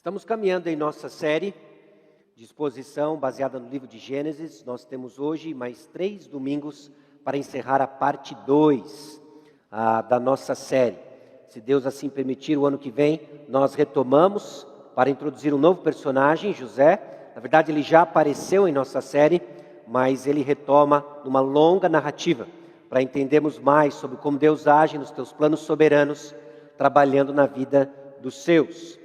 Estamos caminhando em nossa série de exposição baseada no livro de Gênesis. Nós temos hoje mais 3 domingos para encerrar a parte 2 da nossa série. Se Deus assim permitir, o ano que vem nós retomamos para introduzir um novo personagem, José. Na verdade, ele já apareceu em nossa série, mas ele retoma numa longa narrativa para entendermos mais sobre como Deus age nos teus planos soberanos, trabalhando na vida dos seus.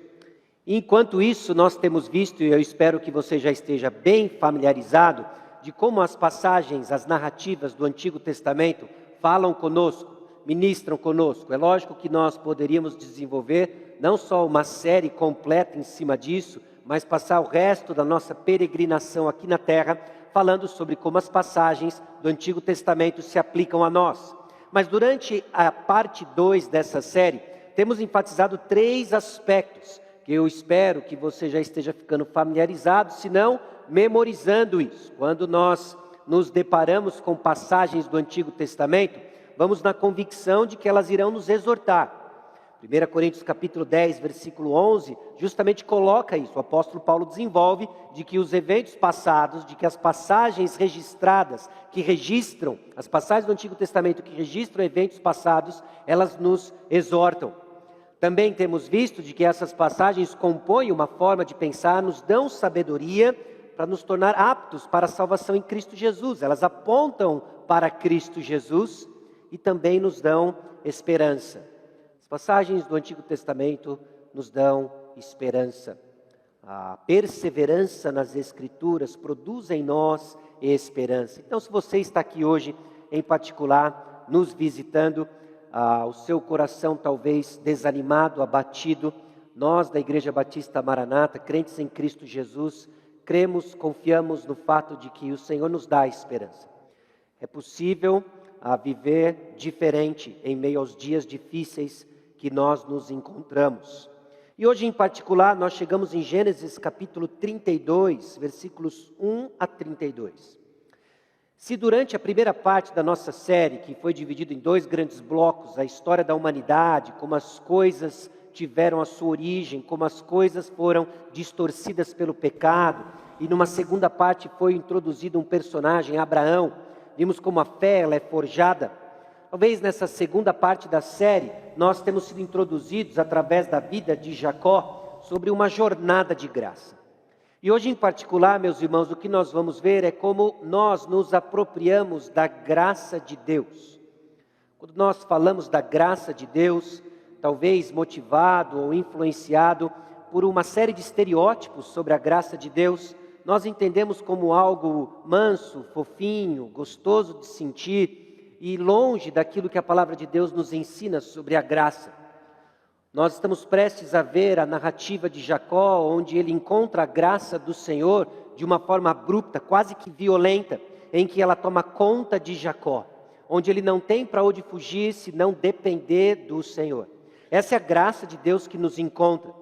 Enquanto isso, nós temos visto, e eu espero que você já esteja bem familiarizado, de como as passagens, as narrativas do Antigo Testamento falam conosco, ministram conosco. É lógico que nós poderíamos desenvolver não só uma série completa em cima disso, mas passar o resto da nossa peregrinação aqui na Terra, falando sobre como as passagens do Antigo Testamento se aplicam a nós. Mas durante a parte 2 dessa série, temos enfatizado 3 aspectos, que eu espero que você já esteja ficando familiarizado, se não, memorizando isso. Quando nós nos deparamos com passagens do Antigo Testamento, vamos na convicção de que elas irão nos exortar. 1 Coríntios capítulo 10, versículo 11, justamente coloca isso. O apóstolo Paulo desenvolve de que os eventos passados, de que as passagens registradas, que registram, as passagens do Antigo Testamento que registram eventos passados, elas nos exortam. Também temos visto de que essas passagens compõem uma forma de pensar, nos dão sabedoria para nos tornar aptos para a salvação em Cristo Jesus. Elas apontam para Cristo Jesus e também nos dão esperança. As passagens do Antigo Testamento nos dão esperança. A perseverança nas Escrituras produz em nós esperança. Então, se você está aqui hoje, em particular, nos visitando, o seu coração talvez desanimado, abatido, nós da Igreja Batista Maranata, crentes em Cristo Jesus, cremos, confiamos no fato de que o Senhor nos dá esperança. É possível viver diferente em meio aos dias difíceis que nós nos encontramos. E hoje em particular nós chegamos em Gênesis capítulo 32, versículos 1 a 32. Se durante a primeira parte da nossa série, que foi dividida em 2 grandes blocos, a história da humanidade, como as coisas tiveram a sua origem, como as coisas foram distorcidas pelo pecado, e numa segunda parte foi introduzido um personagem, Abraão, vimos como a fé ela é forjada. Talvez nessa segunda parte da série, nós temos sido introduzidos através da vida de Jacó, sobre uma jornada de graça. E hoje em particular, meus irmãos, o que nós vamos ver é como nós nos apropriamos da graça de Deus. Quando nós falamos da graça de Deus, talvez motivado ou influenciado por uma série de estereótipos sobre a graça de Deus, nós entendemos como algo manso, fofinho, gostoso de sentir e longe daquilo que a palavra de Deus nos ensina sobre a graça. Nós estamos prestes a ver a narrativa de Jacó, onde ele encontra a graça do Senhor de uma forma abrupta, quase que violenta, em que ela toma conta de Jacó, onde ele não tem para onde fugir se não depender do Senhor. Essa é a graça de Deus que nos encontra.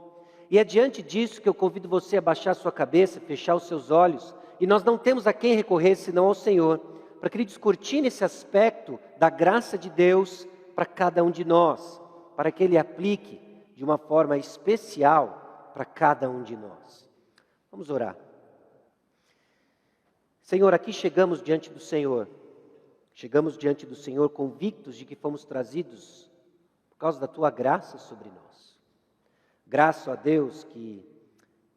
E é diante disso que eu convido você a baixar sua cabeça, fechar os seus olhos, e nós não temos a quem recorrer senão ao Senhor, para que Ele descortine esse aspecto da graça de Deus para cada um de nós, para que Ele aplique de uma forma especial para cada um de nós. Vamos orar. Senhor, aqui chegamos diante do Senhor. Chegamos diante do Senhor convictos de que fomos trazidos por causa da Tua graça sobre nós. Graça a Deus que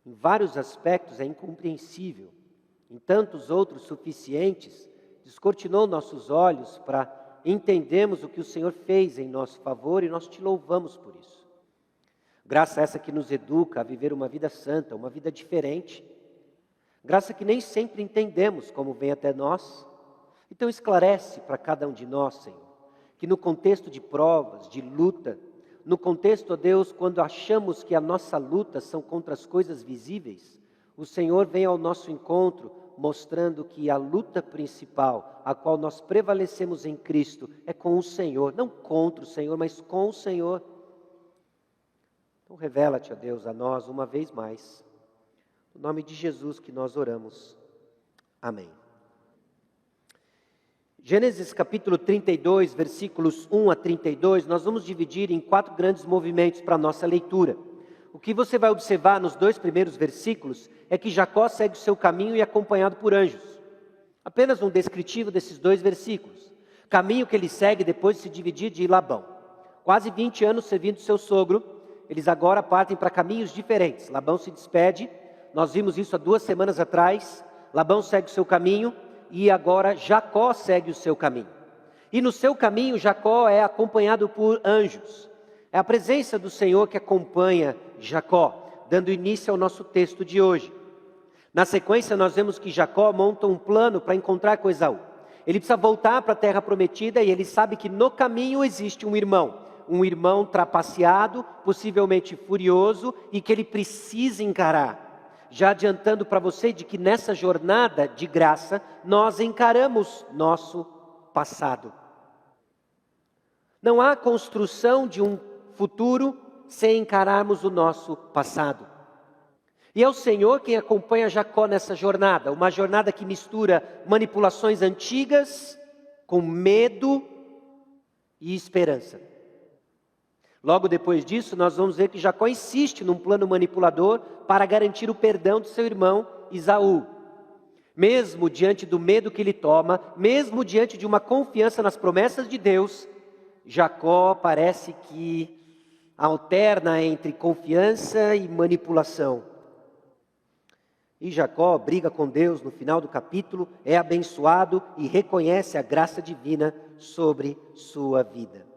em vários aspectos é incompreensível, em tantos outros suficientes, descortinou nossos olhos para entendemos o que o Senhor fez em nosso favor e nós te louvamos por isso. Graça essa que nos educa a viver uma vida santa, uma vida diferente. Graça que nem sempre entendemos como vem até nós. Então esclarece para cada um de nós, Senhor, que no contexto de provas, de luta, no contexto, ó Deus, quando achamos que a nossa luta são contra as coisas visíveis, o Senhor vem ao nosso encontro mostrando que a luta principal, a qual nós prevalecemos em Cristo, é com o Senhor, não contra o Senhor, mas com o Senhor. Então revela-te, ó Deus, a nós uma vez mais. No nome de Jesus que nós oramos. Amém. Gênesis capítulo 32, versículos 1 a 32, nós vamos dividir em 4 grandes movimentos para a nossa leitura. O O que você vai observar nos 2 primeiros versículos é que Jacó segue o seu caminho e é acompanhado por anjos. Apenas um descritivo desses 2 versículos. Caminho que ele segue depois de se dividir de Labão. Quase 20 anos servindo seu sogro, eles agora partem para caminhos diferentes. Labão se despede, nós vimos isso há 2 semanas atrás. Labão segue o seu caminho e agora Jacó segue o seu caminho. E no seu caminho Jacó é acompanhado por anjos. É a presença do Senhor que acompanha Jacó, dando início ao nosso texto de hoje. Na sequência nós vemos que Jacó monta um plano para encontrar com Esaú. Ele precisa voltar para a terra prometida e ele sabe que no caminho existe um irmão trapaceado, possivelmente furioso e que ele precisa encarar. Já adiantando para você de que nessa jornada de graça nós encaramos nosso passado. Não há construção de um futuro sem encararmos o nosso passado. E é o Senhor quem acompanha Jacó nessa jornada, uma jornada que mistura manipulações antigas com medo e esperança. Logo depois disso, nós vamos ver que Jacó insiste num plano manipulador para garantir o perdão de seu irmão Esaú. Mesmo diante do medo que ele toma, mesmo diante de uma confiança nas promessas de Deus, Jacó parece que alterna entre confiança e manipulação. E Jacó briga com Deus no final do capítulo, é abençoado e reconhece a graça divina sobre sua vida.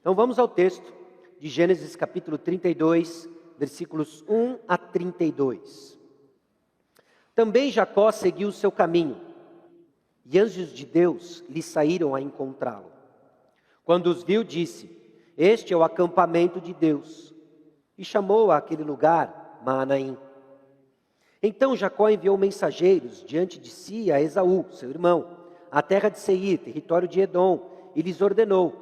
Então vamos ao texto de Gênesis capítulo 32, versículos 1 a 32. Também Jacó seguiu o seu caminho, e anjos de Deus lhe saíram a encontrá-lo. Quando os viu, disse: este é o acampamento de Deus. E chamou aquele lugar Maanaim. Então Jacó enviou mensageiros diante de si a Esaú, seu irmão, à terra de Seir, território de Edom, e lhes ordenou: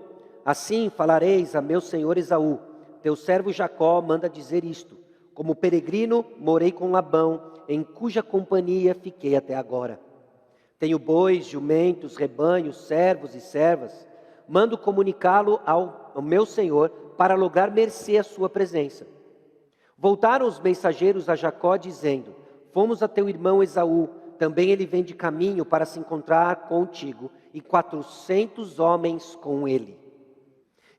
assim falareis a meu senhor Esaú, teu servo Jacó manda dizer isto: como peregrino morei com Labão, em cuja companhia fiquei até agora. Tenho bois, jumentos, rebanhos, servos e servas. Mando comunicá-lo ao meu senhor para lograr mercê à sua presença. Voltaram os mensageiros a Jacó dizendo: fomos a teu irmão Esaú, também ele vem de caminho para se encontrar contigo, e 400 homens com ele.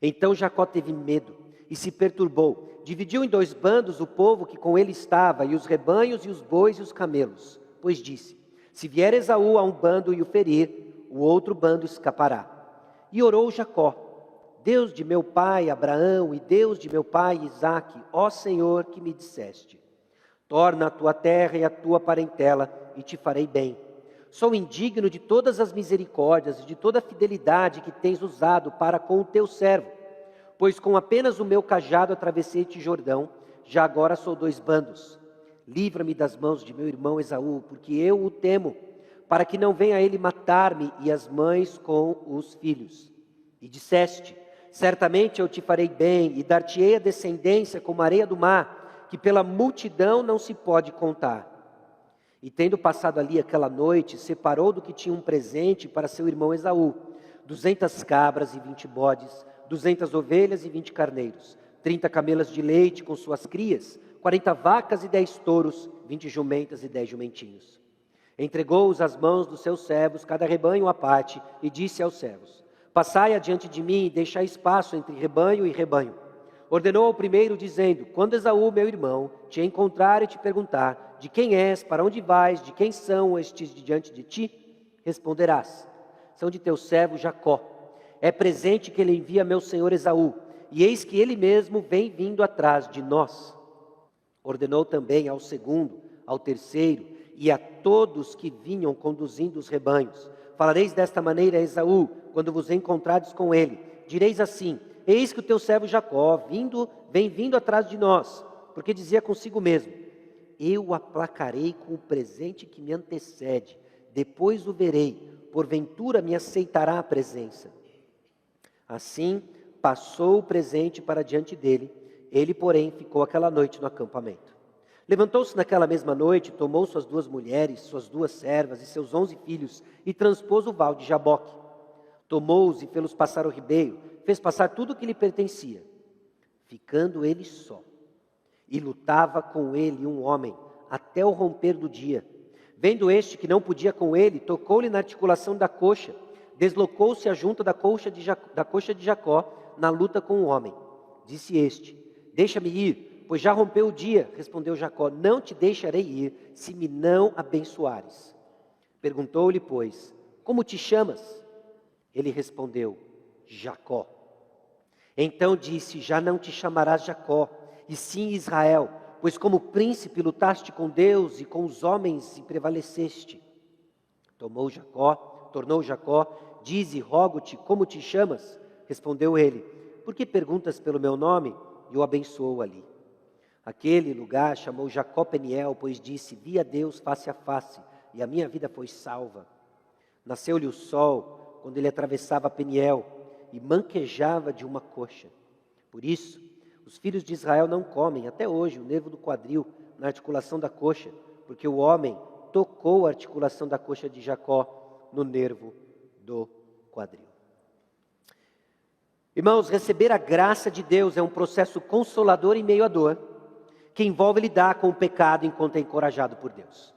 Então Jacó teve medo e se perturbou. Dividiu em 2 bandos o povo que com ele estava, e os rebanhos, e os bois, e os camelos. Pois disse: se vier Esaú a um bando e o ferir, o outro bando escapará. E orou Jacó: Deus de meu pai Abraão e Deus de meu pai Isaque, ó Senhor, que me disseste: torna a tua terra e a tua parentela, e te farei bem. Sou indigno de todas as misericórdias e de toda a fidelidade que tens usado para com o teu servo, pois com apenas o meu cajado atravessei-te Jordão, já agora sou 2 bandos. Livra-me das mãos de meu irmão Esaú, porque eu o temo, para que não venha ele matar-me e as mães com os filhos. E disseste: certamente eu te farei bem, e dar-te-ei a descendência como a areia do mar, que pela multidão não se pode contar. E tendo passado ali aquela noite, separou do que tinha um presente para seu irmão Esaú, 200 cabras e 20 bodes, 200 ovelhas e 20 carneiros, 30 camelas de leite com suas crias, 40 vacas e 10 touros, 20 jumentas e 10 jumentinhos. Entregou-os às mãos dos seus servos, cada rebanho à parte, e disse aos servos: passai adiante de mim e deixai espaço entre rebanho e rebanho. Ordenou ao primeiro, dizendo: quando Esaú, meu irmão, te encontrar e te perguntar: de quem és, para onde vais, de quem são estes diante de ti? Responderás: são de teu servo Jacó. É presente que ele envia a meu senhor Esaú, e eis que ele mesmo vem vindo atrás de nós. Ordenou também ao segundo, ao terceiro, e a todos que vinham conduzindo os rebanhos: falareis desta maneira a Esaú, quando vos encontrardes com ele. Direis assim: eis que o teu servo Jacó vem vindo atrás de nós, porque dizia consigo mesmo: eu o aplacarei com o presente que me antecede, depois o verei, porventura me aceitará a presença. Assim passou o presente para diante dele, ele porém ficou aquela noite no acampamento. Levantou-se naquela mesma noite, tomou suas 2 mulheres, suas 2 servas e seus 11 filhos, e transpôs o val de Jaboque. Tomou-os e fê-los passar o ribeiro, fez passar tudo o que lhe pertencia, ficando ele só. E lutava com ele um homem, até o romper do dia. Vendo este que não podia com ele, tocou-lhe na articulação da coxa, deslocou-se a junta da coxa de Jacó, na luta com o homem. Disse este: deixa-me ir, pois já rompeu o dia. Respondeu Jacó: não te deixarei ir, se me não abençoares. Perguntou-lhe, pois: como te chamas? Ele respondeu: Jacó. Então disse: já não te chamarás Jacó, e sim Israel, pois como príncipe lutaste com Deus e com os homens e prevaleceste. Tornou Jacó: dize, rogo-te, como te chamas? Respondeu ele: por que perguntas pelo meu nome? E o abençoou ali. Aquele lugar chamou Jacó Peniel, pois disse: vi a Deus face a face, e a minha vida foi salva. Nasceu-lhe o sol, quando ele atravessava Peniel, e manquejava de uma coxa. Por isso, os filhos de Israel não comem, até hoje, o nervo do quadril, na articulação da coxa, porque o homem tocou a articulação da coxa de Jacó no nervo do quadril. Irmãos, receber a graça de Deus é um processo consolador em meio à dor, que envolve lidar com o pecado enquanto é encorajado por Deus.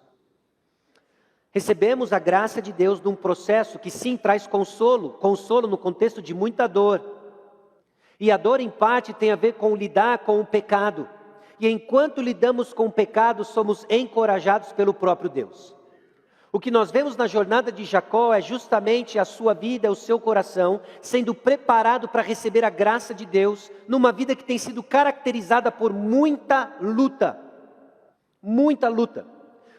Recebemos a graça de Deus num processo que sim traz consolo no contexto de muita dor. E a dor em parte tem a ver com lidar com o pecado. E enquanto lidamos com o pecado, somos encorajados pelo próprio Deus. O que nós vemos na jornada de Jacó é justamente a sua vida, o seu coração, sendo preparado para receber a graça de Deus, numa vida que tem sido caracterizada por muita luta. Muita luta.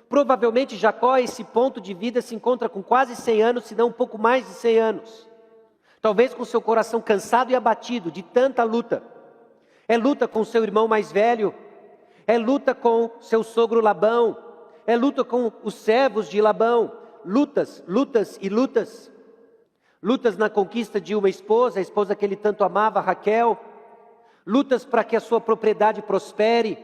Provavelmente Jacó, a esse ponto de vida, se encontra com quase 100 anos, se não um pouco mais de 100 anos. Talvez com seu coração cansado e abatido de tanta luta. É luta com seu irmão mais velho, é luta com seu sogro Labão, é luta com os servos de Labão, lutas e lutas. Lutas na conquista de uma esposa, a esposa que ele tanto amava, Raquel. Lutas para que a sua propriedade prospere.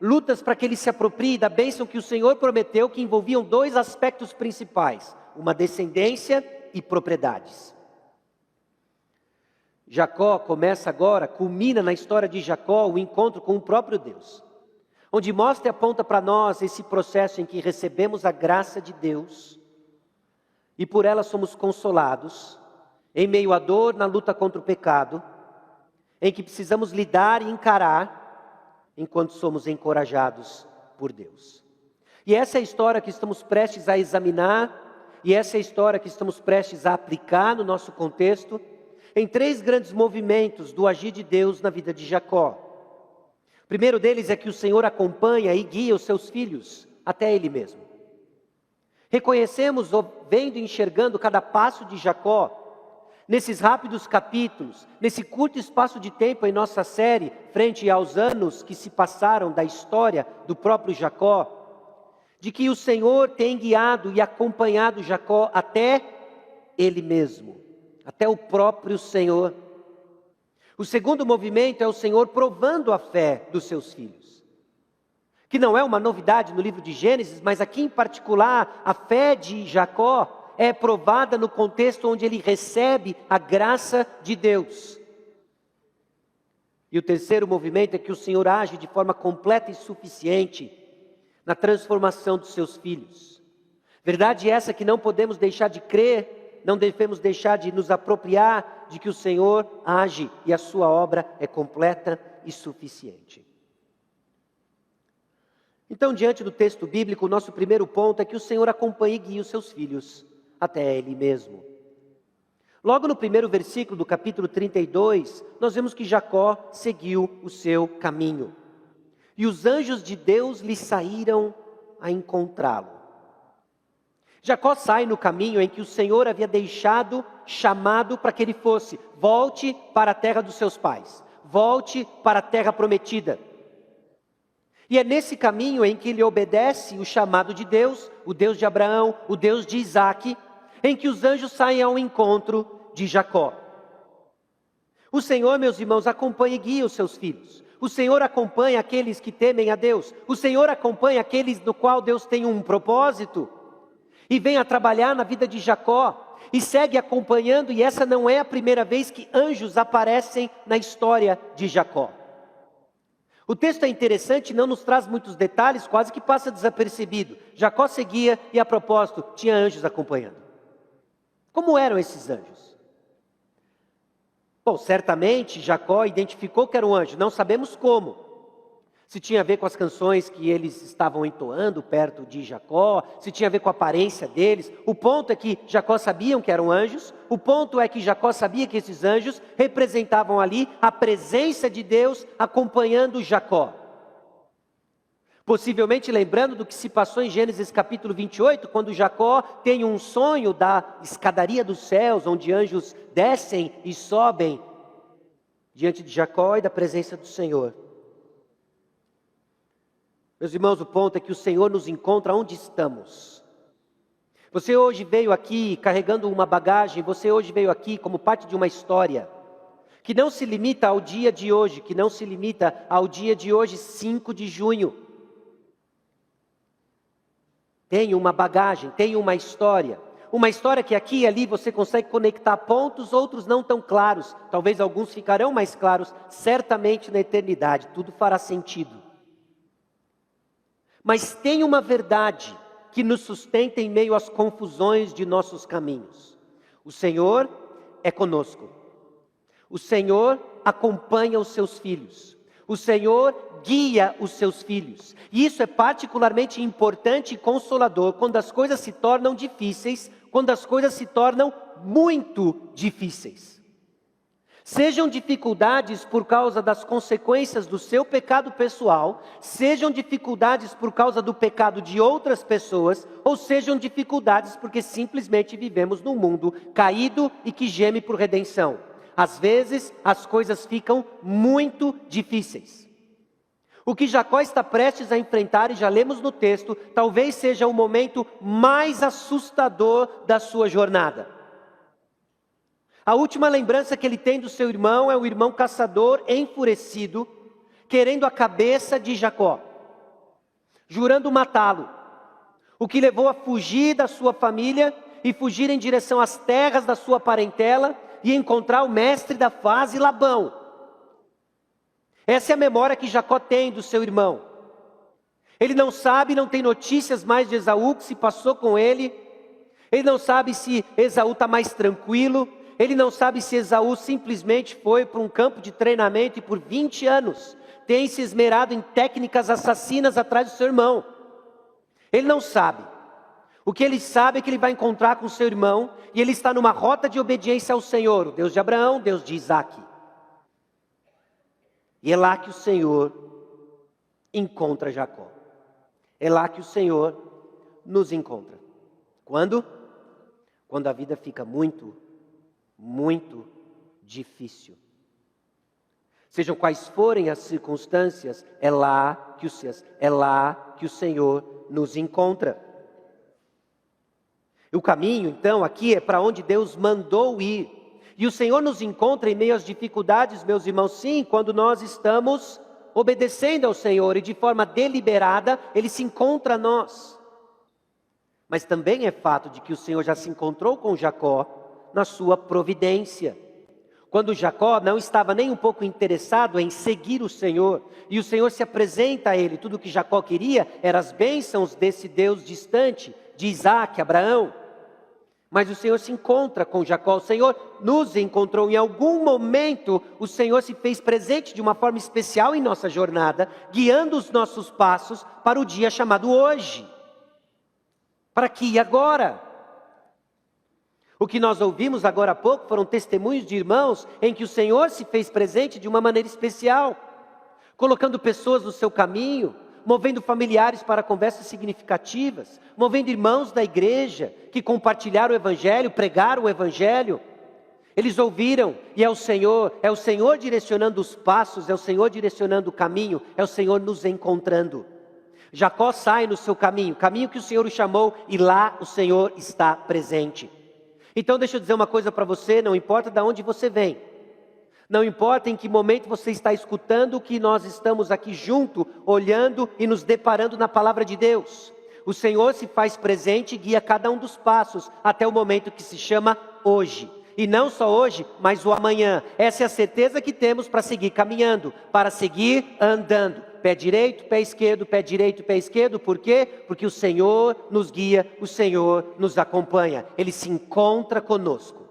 Lutas para que ele se aproprie da bênção que o Senhor prometeu, que envolviam dois aspectos principais: uma descendência e propriedades. Jacó começa agora, culmina na história de Jacó, o encontro com o próprio Deus. Onde mostra e aponta para nós esse processo em que recebemos a graça de Deus e por ela somos consolados, em meio à dor, na luta contra o pecado, em que precisamos lidar e encarar, enquanto somos encorajados por Deus. E essa é a história que estamos prestes a examinar, e essa é a história que estamos prestes a aplicar no nosso contexto, em três grandes movimentos do agir de Deus na vida de Jacó. O primeiro deles é que o Senhor acompanha e guia os seus filhos até Ele mesmo. Reconhecemos, vendo e enxergando cada passo de Jacó, nesses rápidos capítulos, nesse curto espaço de tempo em nossa série, frente aos anos que se passaram da história do próprio Jacó, de que o Senhor tem guiado e acompanhado Jacó até Ele mesmo, até o próprio Senhor. O segundo movimento é o Senhor provando a fé dos seus filhos. Que não é uma novidade no livro de Gênesis, mas aqui em particular, a fé de Jacó é provada no contexto onde ele recebe a graça de Deus. E o terceiro movimento é que o Senhor age de forma completa e suficiente na transformação dos seus filhos. Verdade essa que não podemos deixar de crer, não devemos deixar de nos apropriar de que o Senhor age e a sua obra é completa e suficiente. Então, diante do texto bíblico, o nosso primeiro ponto é que o Senhor acompanha e guia os seus filhos até Ele mesmo. Logo no primeiro versículo do capítulo 32, nós vemos que Jacó seguiu o seu caminho. E os anjos de Deus lhe saíram a encontrá-lo. Jacó sai no caminho em que o Senhor havia deixado chamado para que ele fosse: volte para a terra dos seus pais, volte para a terra prometida. E é nesse caminho em que ele obedece o chamado de Deus, o Deus de Abraão, o Deus de Isaque, em que os anjos saem ao encontro de Jacó. O Senhor, meus irmãos, acompanha e guia os seus filhos. O Senhor acompanha aqueles que temem a Deus. O Senhor acompanha aqueles no qual Deus tem um propósito. E vem a trabalhar na vida de Jacó, e segue acompanhando, e essa não é a primeira vez que anjos aparecem na história de Jacó. O texto é interessante, não nos traz muitos detalhes, quase que passa desapercebido. Jacó seguia e, a propósito, tinha anjos acompanhando. Como eram esses anjos? Bom, certamente Jacó identificou que era um anjo, não sabemos como. Se tinha a ver com as canções que eles estavam entoando perto de Jacó, se tinha a ver com a aparência deles. O ponto é que Jacó sabia que eram anjos, o ponto é que Jacó sabia que esses anjos representavam ali a presença de Deus acompanhando Jacó. Possivelmente lembrando do que se passou em Gênesis capítulo 28, quando Jacó tem um sonho da escadaria dos céus, onde anjos descem e sobem diante de Jacó e da presença do Senhor. Meus irmãos, o ponto é que o Senhor nos encontra onde estamos. Você hoje veio aqui carregando uma bagagem, você hoje veio aqui como parte de uma história, que não se limita ao dia de hoje, que não se limita ao dia de hoje, 5 de junho. Tem uma bagagem, tem uma história que aqui e ali você consegue conectar pontos, outros não tão claros, talvez alguns ficarão mais claros, certamente na eternidade, tudo fará sentido. Mas tem uma verdade que nos sustenta em meio às confusões de nossos caminhos. O Senhor é conosco. O Senhor acompanha os seus filhos. O Senhor guia os seus filhos. E isso é particularmente importante e consolador quando as coisas se tornam difíceis, quando as coisas se tornam muito difíceis. Sejam dificuldades por causa das consequências do seu pecado pessoal, sejam dificuldades por causa do pecado de outras pessoas, ou sejam dificuldades porque simplesmente vivemos num mundo caído e que geme por redenção. Às vezes, as coisas ficam muito difíceis. O que Jacó está prestes a enfrentar, e já lemos no texto, talvez seja o momento mais assustador da sua jornada. A última lembrança que ele tem do seu irmão é o irmão caçador enfurecido, querendo a cabeça de Jacó, jurando matá-lo. O que levou a fugir da sua família e fugir em direção às terras da sua parentela e encontrar o mestre da fase, Labão. Essa é a memória que Jacó tem do seu irmão. Ele não sabe, não tem notícias mais de Esaú, que se passou com ele. Ele não sabe se Esaú está mais tranquilo. Ele não sabe se Esaú simplesmente foi para um campo de treinamento e por 20 anos tem se esmerado em técnicas assassinas atrás do seu irmão. Ele não sabe. O que ele sabe é que ele vai encontrar com seu irmão e ele está numa rota de obediência ao Senhor, o Deus de Abraão, Deus de Isaque. E é lá que o Senhor encontra Jacó. É lá que o Senhor nos encontra. Quando? Quando a vida fica muito difícil. Sejam quais forem as circunstâncias, é lá que o Senhor nos encontra. O caminho, então, aqui é para onde Deus mandou ir. E o Senhor nos encontra em meio às dificuldades, meus irmãos, sim, quando nós estamos obedecendo ao Senhor e de forma deliberada, Ele se encontra a nós. Mas também é fato de que o Senhor já se encontrou com Jacó na sua providência. Quando Jacó não estava nem um pouco interessado em seguir o Senhor, e o Senhor se apresenta a ele, tudo o que Jacó queria eram as bênçãos desse Deus distante, de Isaque, Abraão. Mas o Senhor se encontra com Jacó, o Senhor nos encontrou. Em algum momento, o Senhor se fez presente de uma forma especial em nossa jornada, guiando os nossos passos para o dia chamado hoje. Para aqui e agora. O que nós ouvimos agora há pouco foram testemunhos de irmãos em que o Senhor se fez presente de uma maneira especial, colocando pessoas no seu caminho, movendo familiares para conversas significativas, movendo irmãos da igreja que compartilharam o Evangelho, pregaram o Evangelho. Eles ouviram e é o Senhor direcionando os passos, é o Senhor direcionando o caminho, é o Senhor nos encontrando. Jacó sai no seu caminho que o Senhor o chamou, e lá o Senhor está presente. Então deixa eu dizer uma coisa para você, não importa de onde você vem, não importa em que momento você está escutando que nós estamos aqui junto, olhando e nos deparando na palavra de Deus. O Senhor se faz presente e guia cada um dos passos até o momento que se chama hoje. E não só hoje, mas o amanhã. Essa é a certeza que temos para seguir caminhando, para seguir andando. Pé direito, pé esquerdo, pé direito, pé esquerdo. Por quê? Porque o Senhor nos guia, o Senhor nos acompanha. Ele se encontra conosco.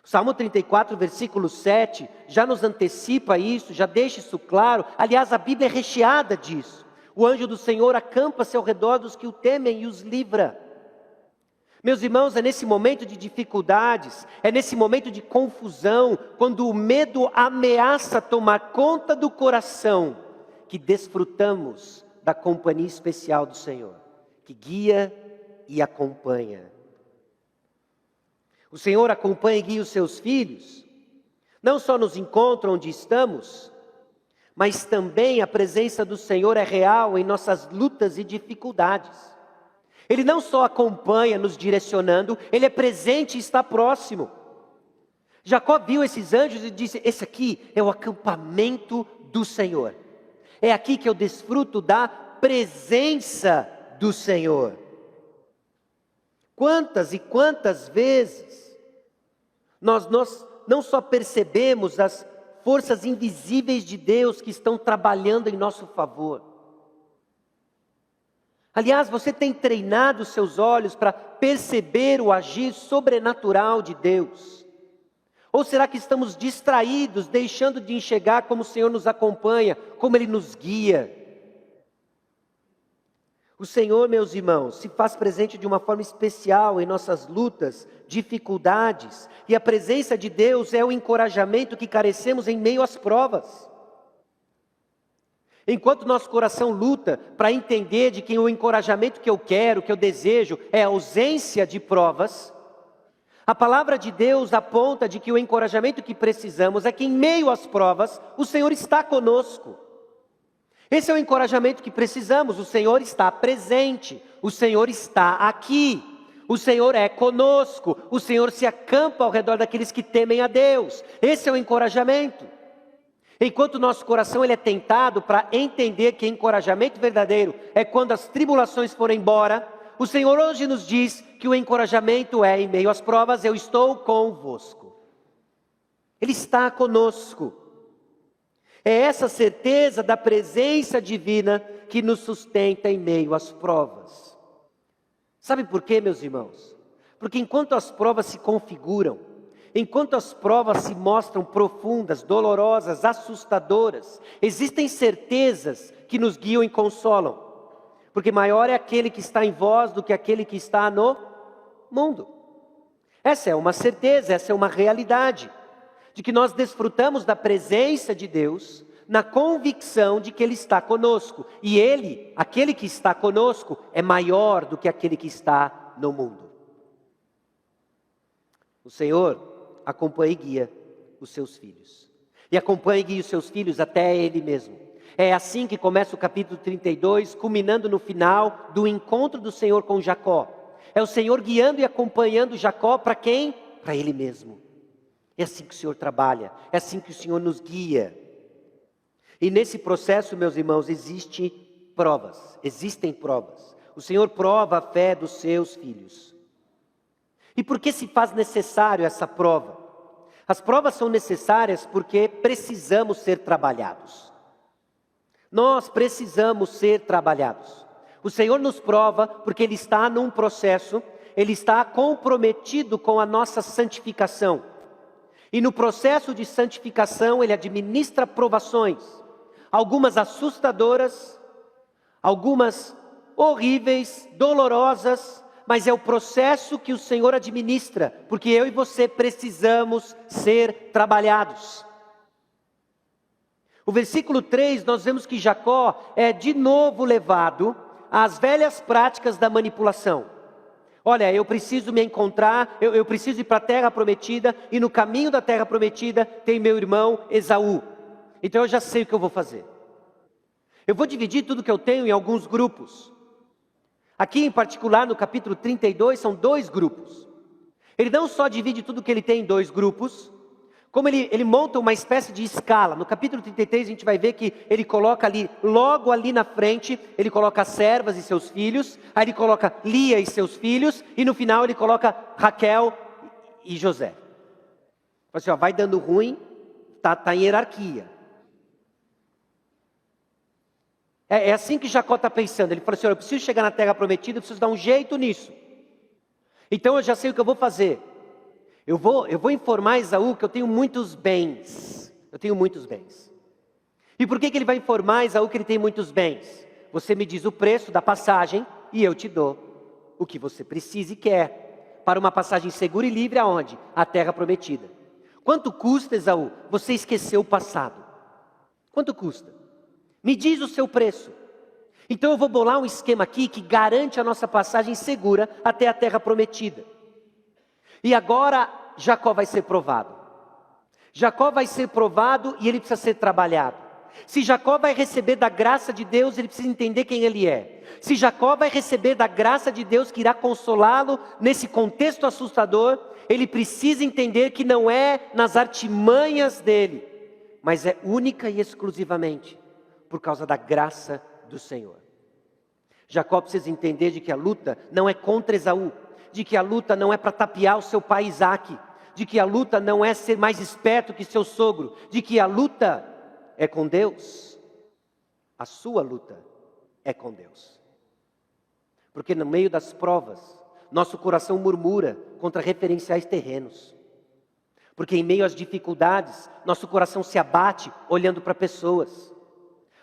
O Salmo 34, versículo 7, já nos antecipa isso, já deixa isso claro. Aliás, a Bíblia é recheada disso. O anjo do Senhor acampa-se ao redor dos que o temem e os livra. Meus irmãos, é nesse momento de dificuldades, é nesse momento de confusão, quando o medo ameaça tomar conta do coração, que desfrutamos da companhia especial do Senhor, que guia e acompanha. O Senhor acompanha e guia os seus filhos, não só nos encontra onde estamos, mas também a presença do Senhor é real em nossas lutas e dificuldades. Ele não só acompanha nos direcionando, Ele é presente e está próximo. Jacó viu esses anjos e disse: esse aqui é o acampamento do Senhor. É aqui que eu desfruto da presença do Senhor. Quantas e quantas vezes nós não só percebemos as forças invisíveis de Deus que estão trabalhando em nosso favor. Aliás, você tem treinado os seus olhos para perceber o agir sobrenatural de Deus? Ou será que estamos distraídos, deixando de enxergar como o Senhor nos acompanha, como Ele nos guia? O Senhor, meus irmãos, se faz presente de uma forma especial em nossas lutas, dificuldades, e a presença de Deus é o encorajamento que carecemos em meio às provas. Enquanto nosso coração luta para entender de que o encorajamento que eu quero, que eu desejo, é a ausência de provas, a palavra de Deus aponta de que o encorajamento que precisamos é que em meio às provas, o Senhor está conosco. Esse é o encorajamento que precisamos. O Senhor está presente, o Senhor está aqui, o Senhor é conosco, o Senhor se acampa ao redor daqueles que temem a Deus. Esse é o encorajamento. Enquanto o nosso coração ele é tentado para entender que encorajamento verdadeiro é quando as tribulações forem embora, o Senhor hoje nos diz que o encorajamento é em meio às provas: eu estou convosco. Ele está conosco. É essa certeza da presença divina que nos sustenta em meio às provas. Sabe por quê, meus irmãos? Porque enquanto as provas se configuram, enquanto as provas se mostram profundas, dolorosas, assustadoras, existem certezas que nos guiam e consolam. Porque maior é aquele que está em vós do que aquele que está no mundo. Essa é uma certeza, essa é uma realidade. De que nós desfrutamos da presença de Deus, na convicção de que Ele está conosco. E Ele, aquele que está conosco, é maior do que aquele que está no mundo. O Senhor acompanha e guia os seus filhos. E acompanha e guia os seus filhos até Ele mesmo. É assim que começa o capítulo 32, culminando no final do encontro do Senhor com Jacó. É o Senhor guiando e acompanhando Jacó para quem? Para Ele mesmo. É assim que o Senhor trabalha, é assim que o Senhor nos guia. E nesse processo, meus irmãos, existem provas. O Senhor prova a fé dos seus filhos. E por que se faz necessário essa prova? As provas são necessárias porque precisamos ser trabalhados. Nós precisamos ser trabalhados. O Senhor nos prova porque Ele está num processo, Ele está comprometido com a nossa santificação. E no processo de santificação, Ele administra provações. Algumas assustadoras, algumas horríveis, dolorosas, mas é o processo que o Senhor administra, porque eu e você precisamos ser trabalhados. O versículo 3, nós vemos que Jacó é de novo levado às velhas práticas da manipulação. Olha, eu preciso me encontrar, eu preciso ir para a terra prometida, e no caminho da terra prometida tem meu irmão Esaú. Então eu já sei o que eu vou fazer. Eu vou dividir tudo que eu tenho em alguns grupos. Aqui em particular, no capítulo 32, são 2 grupos. Ele não só divide tudo que ele tem em 2 grupos, como ele monta uma espécie de escala. No capítulo 33 a gente vai ver que ele coloca ali, logo ali na frente, ele coloca as servas e seus filhos, aí ele coloca Lia e seus filhos, e no final ele coloca Raquel e José. Falou assim, ó, vai dando ruim, tá em hierarquia. É assim que Jacó está pensando. Ele falou assim, eu preciso chegar na terra prometida, eu preciso dar um jeito nisso. Então eu já sei o que eu vou fazer. Eu vou informar Esaú que eu tenho muitos bens. Eu tenho muitos bens. E por que ele vai informar Esaú que ele tem muitos bens? Você me diz o preço da passagem e eu te dou o que você precisa e quer. Para uma passagem segura e livre aonde? A terra prometida. Quanto custa, Esaú? Você esqueceu o passado. Quanto custa? Me diz o seu preço. Então eu vou bolar um esquema aqui que garante a nossa passagem segura até a terra prometida. E agora Jacó vai ser provado. Jacó vai ser provado e ele precisa ser trabalhado. Se Jacó vai receber da graça de Deus, ele precisa entender quem ele é. Se Jacó vai receber da graça de Deus que irá consolá-lo nesse contexto assustador, ele precisa entender que não é nas artimanhas dele, mas é única e exclusivamente por causa da graça do Senhor. Jacó precisa entender de que a luta não é contra Esaú, de que a luta não é para tapear o seu pai Isaque, de que a luta não é ser mais esperto que seu sogro, de que a luta é com Deus. A sua luta é com Deus. Porque no meio das provas, nosso coração murmura contra referenciais terrenos. Porque em meio às dificuldades, nosso coração se abate olhando para pessoas.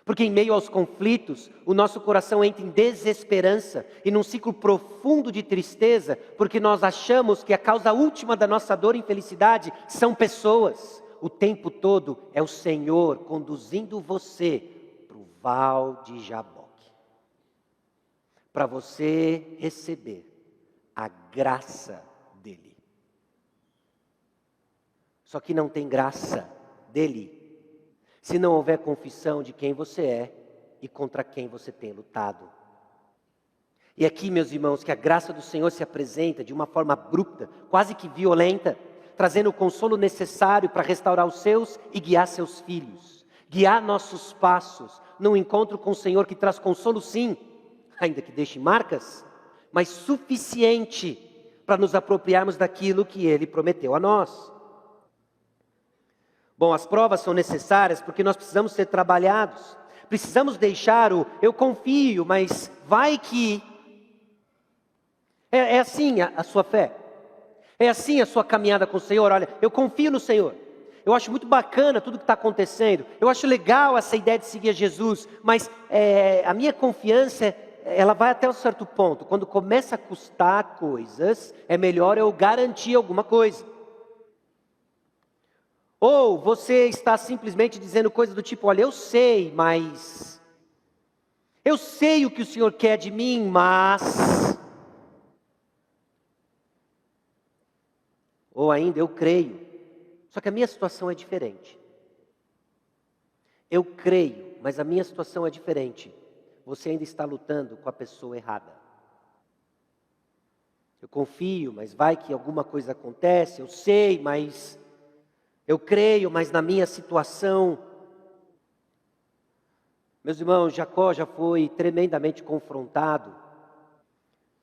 Porque em meio aos conflitos, o nosso coração entra em desesperança e num ciclo profundo de tristeza, porque nós achamos que a causa última da nossa dor e infelicidade são pessoas. O tempo todo é o Senhor conduzindo você para o val de Jaboque, para você receber a graça dele. Só que não tem graça dele se não houver confissão de quem você é e contra quem você tem lutado. E aqui, meus irmãos, que a graça do Senhor se apresenta de uma forma abrupta, quase que violenta, trazendo o consolo necessário para restaurar os seus e guiar seus filhos. Guiar nossos passos num encontro com o Senhor que traz consolo sim, ainda que deixe marcas, mas suficiente para nos apropriarmos daquilo que Ele prometeu a nós. Bom, as provas são necessárias porque nós precisamos ser trabalhados. Precisamos deixar eu confio, mas vai que... É assim a sua fé. É assim a sua caminhada com o Senhor. Olha, eu confio no Senhor. Eu acho muito bacana tudo que está acontecendo. Eu acho legal essa ideia de seguir a Jesus. Mas a minha confiança, ela vai até um certo ponto. Quando começa a custar coisas, é melhor eu garantir alguma coisa. Ou você está simplesmente dizendo coisas do tipo, olha, eu sei, mas... Eu sei o que o Senhor quer de mim, mas... Ou ainda, eu creio. Só que a minha situação é diferente. Eu creio, mas a minha situação é diferente. Você ainda está lutando com a pessoa errada. Eu confio, mas vai que alguma coisa acontece. Eu sei, mas... Eu creio, mas na minha situação... Meus irmãos, Jacó já foi tremendamente confrontado.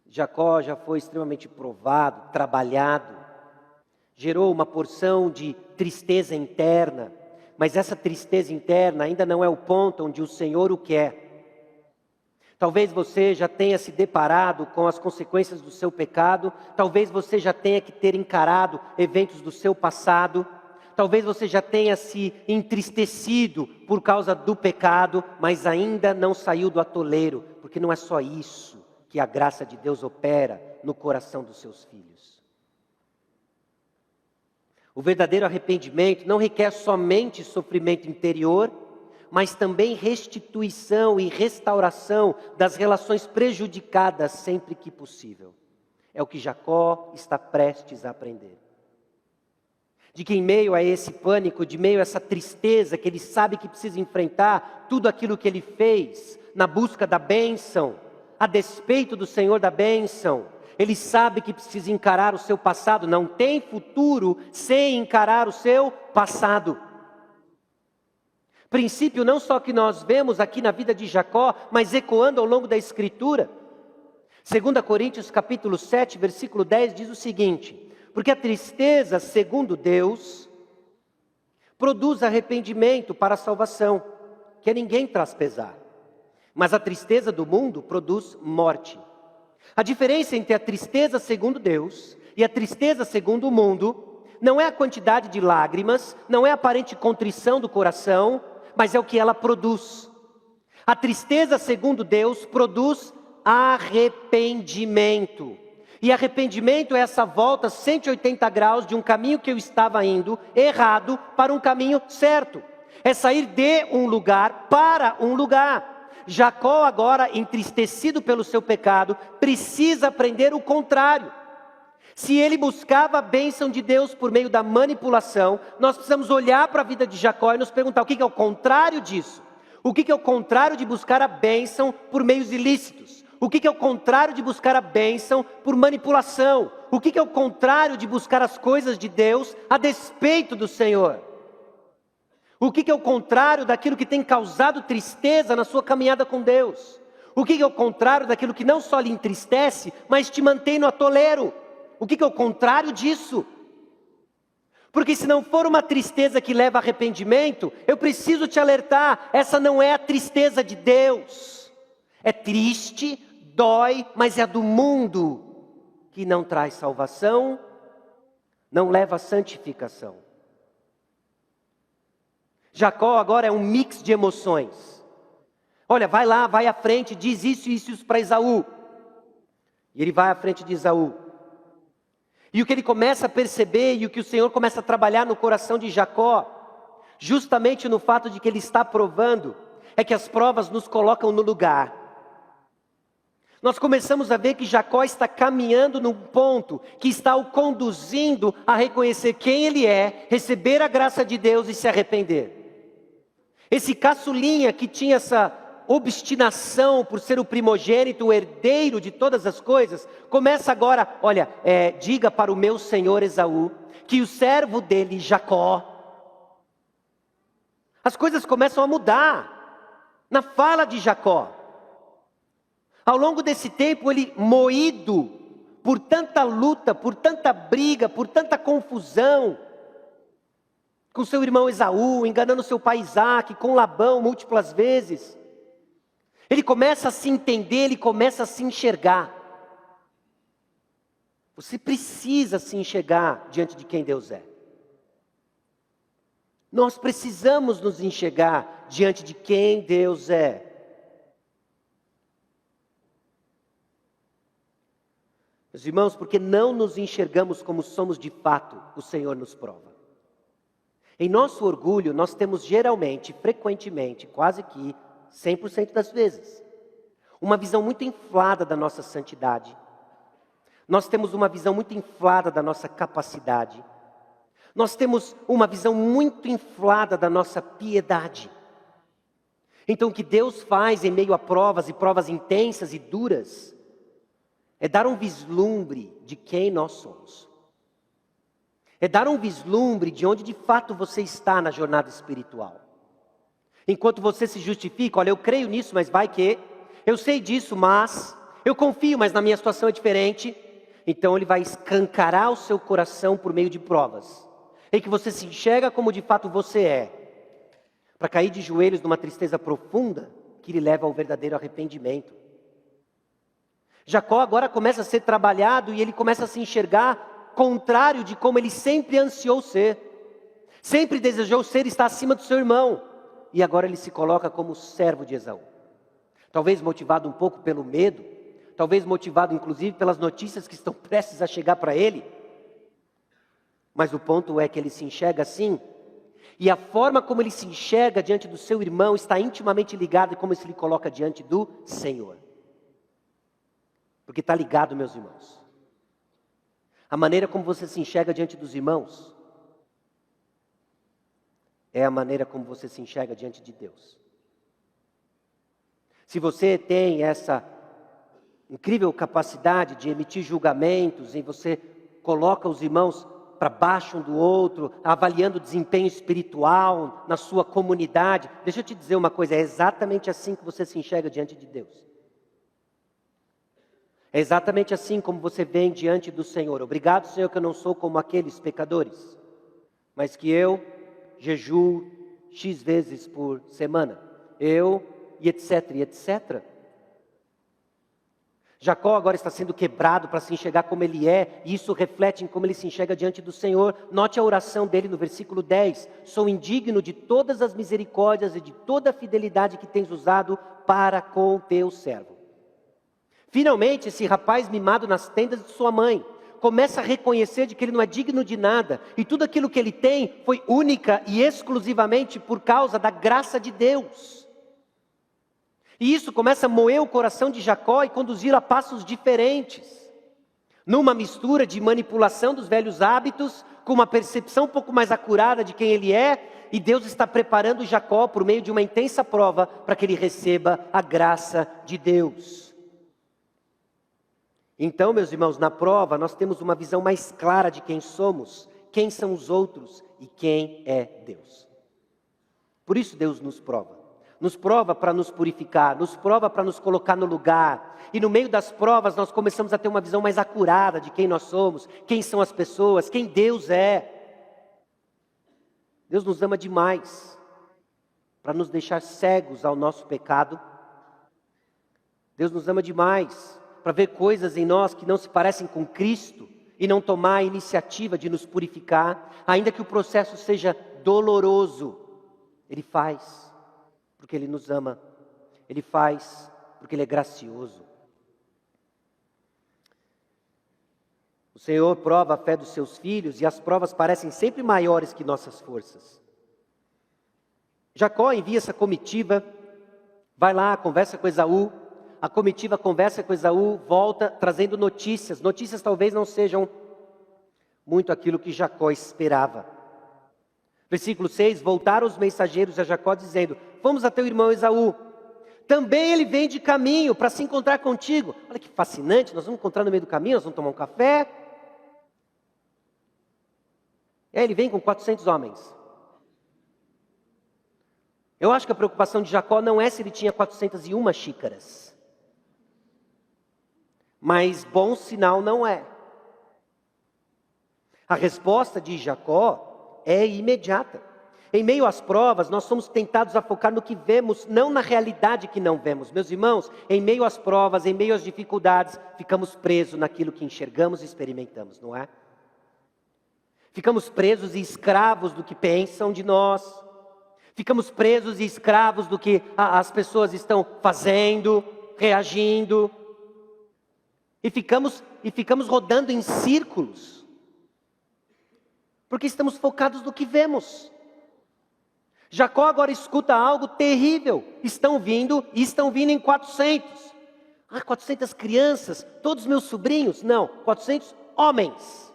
Jacó já foi extremamente provado, trabalhado. Gerou uma porção de tristeza interna. Mas essa tristeza interna ainda não é o ponto onde o Senhor o quer. Talvez você já tenha se deparado com as consequências do seu pecado. Talvez você já tenha que ter encarado eventos do seu passado. Talvez você já tenha se entristecido por causa do pecado, mas ainda não saiu do atoleiro, porque não é só isso que a graça de Deus opera no coração dos seus filhos. O verdadeiro arrependimento não requer somente sofrimento interior, mas também restituição e restauração das relações prejudicadas sempre que possível. É o que Jacó está prestes a aprender. De que em meio a esse pânico, de meio a essa tristeza que ele sabe que precisa enfrentar, tudo aquilo que ele fez na busca da bênção, a despeito do Senhor da bênção, ele sabe que precisa encarar o seu passado, não tem futuro sem encarar o seu passado. Princípio não só que nós vemos aqui na vida de Jacó, mas ecoando ao longo da Escritura. 2 Coríntios capítulo 7, versículo 10 diz o seguinte: Porque a tristeza, segundo Deus, produz arrependimento para a salvação, que a ninguém traz pesar. Mas a tristeza do mundo produz morte. A diferença entre a tristeza segundo Deus e a tristeza segundo o mundo não é a quantidade de lágrimas, não é a aparente contrição do coração, mas é o que ela produz. A tristeza segundo Deus produz arrependimento. E arrependimento é essa volta 180 graus de um caminho que eu estava indo errado para um caminho certo. É sair de um lugar para um lugar. Jacó agora, entristecido pelo seu pecado, precisa aprender o contrário. Se ele buscava a bênção de Deus por meio da manipulação, nós precisamos olhar para a vida de Jacó e nos perguntar o que é o contrário disso. O que é o contrário de buscar a bênção por meios ilícitos? O que é o contrário de buscar a bênção por manipulação? O que é o contrário de buscar as coisas de Deus a despeito do Senhor? O que é o contrário daquilo que tem causado tristeza na sua caminhada com Deus? O que é o contrário daquilo que não só lhe entristece, mas te mantém no atoleiro? O que é o contrário disso? Porque se não for uma tristeza que leva a arrependimento, eu preciso te alertar, essa não é a tristeza de Deus. É triste, dói, mas é a do mundo, que não traz salvação, não leva a santificação. Jacó agora é um mix de emoções. Olha, vai lá, vai à frente, diz isso e isso para Esaú. E ele vai à frente de Esaú. E o que ele começa a perceber e o que o Senhor começa a trabalhar no coração de Jacó, justamente no fato de que ele está provando, é que as provas nos colocam no lugar. Nós começamos a ver que Jacó está caminhando num ponto que está o conduzindo a reconhecer quem ele é, receber a graça de Deus e se arrepender. Esse caçulinha que tinha essa obstinação por ser o primogênito, o herdeiro de todas as coisas, começa agora, olha, diga para o meu senhor Esaú, que o servo dele, Jacó, as coisas começam a mudar, na fala de Jacó. Ao longo desse tempo, ele moído por tanta luta, por tanta briga, por tanta confusão, com seu irmão Esaú, enganando seu pai Isaque, com Labão múltiplas vezes, ele começa a se entender, ele começa a se enxergar. Você precisa se enxergar diante de quem Deus é. Nós precisamos nos enxergar diante de quem Deus é. Meus irmãos, porque não nos enxergamos como somos de fato, o Senhor nos prova. Em nosso orgulho, nós temos geralmente, frequentemente, quase que 100% das vezes, uma visão muito inflada da nossa santidade. Nós temos uma visão muito inflada da nossa capacidade. Nós temos uma visão muito inflada da nossa piedade. Então o que Deus faz em meio a provas e provas intensas e duras, é dar um vislumbre de quem nós somos. É dar um vislumbre de onde de fato você está na jornada espiritual. Enquanto você se justifica, olha, eu creio nisso, mas vai que, eu sei disso, mas, eu confio, mas na minha situação é diferente. Então ele vai escancarar o seu coração por meio de provas, em que você se enxerga como de fato você é, para cair de joelhos numa tristeza profunda, que lhe leva ao verdadeiro arrependimento. Jacó agora começa a ser trabalhado e ele começa a se enxergar contrário de como ele sempre ansiou ser. Sempre desejou ser e estar acima do seu irmão. E agora ele se coloca como servo de Esaú. Talvez motivado um pouco pelo medo, talvez motivado inclusive pelas notícias que estão prestes a chegar para ele. Mas o ponto é que ele se enxerga assim, e a forma como ele se enxerga diante do seu irmão está intimamente ligada com como ele se coloca diante do Senhor. Porque está ligado, meus irmãos. A maneira como você se enxerga diante dos irmãos é a maneira como você se enxerga diante de Deus. Se você tem essa incrível capacidade de emitir julgamentos, e você coloca os irmãos para baixo um do outro, avaliando o desempenho espiritual na sua comunidade, deixa eu te dizer uma coisa, é exatamente assim que você se enxerga diante de Deus. É exatamente assim como você vem diante do Senhor. Obrigado, Senhor, que eu não sou como aqueles pecadores, mas que eu jejuo X vezes por semana. Eu, e etc, e etc. Jacó agora está sendo quebrado para se enxergar como ele é, e isso reflete em como ele se enxerga diante do Senhor. Note a oração dele no versículo 10. Sou indigno de todas as misericórdias e de toda a fidelidade que tens usado para com o teu servo. Finalmente, esse rapaz mimado nas tendas de sua mãe começa a reconhecer de que ele não é digno de nada, e tudo aquilo que ele tem foi única e exclusivamente por causa da graça de Deus. E isso começa a moer o coração de Jacó e conduzi-lo a passos diferentes, numa mistura de manipulação dos velhos hábitos, com uma percepção um pouco mais acurada de quem ele é, e Deus está preparando Jacó por meio de uma intensa prova para que ele receba a graça de Deus. Então, meus irmãos, na prova nós temos uma visão mais clara de quem somos, quem são os outros e quem é Deus. Por isso Deus nos prova. Nos prova para nos purificar, nos prova para nos colocar no lugar. E no meio das provas nós começamos a ter uma visão mais acurada de quem nós somos, quem são as pessoas, quem Deus é. Deus nos ama demais para nos deixar cegos ao nosso pecado. Deus nos ama demais para ver coisas em nós que não se parecem com Cristo e não tomar a iniciativa de nos purificar, ainda que o processo seja doloroso. Ele faz porque Ele nos ama, Ele faz porque Ele é gracioso. O Senhor prova a fé dos seus filhos e as provas parecem sempre maiores que nossas forças. Jacó envia essa comitiva, vai lá, conversa com Esaú, a comitiva conversa com Esaú, volta trazendo notícias. Notícias talvez não sejam muito aquilo que Jacó esperava. Versículo 6, voltaram os mensageiros a Jacó dizendo, vamos a teu irmão Esaú. Também ele vem de caminho para se encontrar contigo. Olha que fascinante, nós vamos encontrar no meio do caminho, nós vamos tomar um café. Ele vem com 400 homens. Eu acho que a preocupação de Jacó não é se ele tinha 401 xícaras. Mas bom sinal não é. A resposta de Jacó é imediata. Em meio às provas, nós somos tentados a focar no que vemos, não na realidade que não vemos. Meus irmãos, em meio às provas, em meio às dificuldades, ficamos presos naquilo que enxergamos e experimentamos, não é? Ficamos presos e escravos do que pensam de nós. Ficamos presos e escravos do que as pessoas estão fazendo, reagindo. E ficamos rodando em círculos. Porque estamos focados no que vemos. Jacó agora escuta algo terrível. Estão vindo em 400. 400 crianças, todos meus sobrinhos? Não, 400 homens.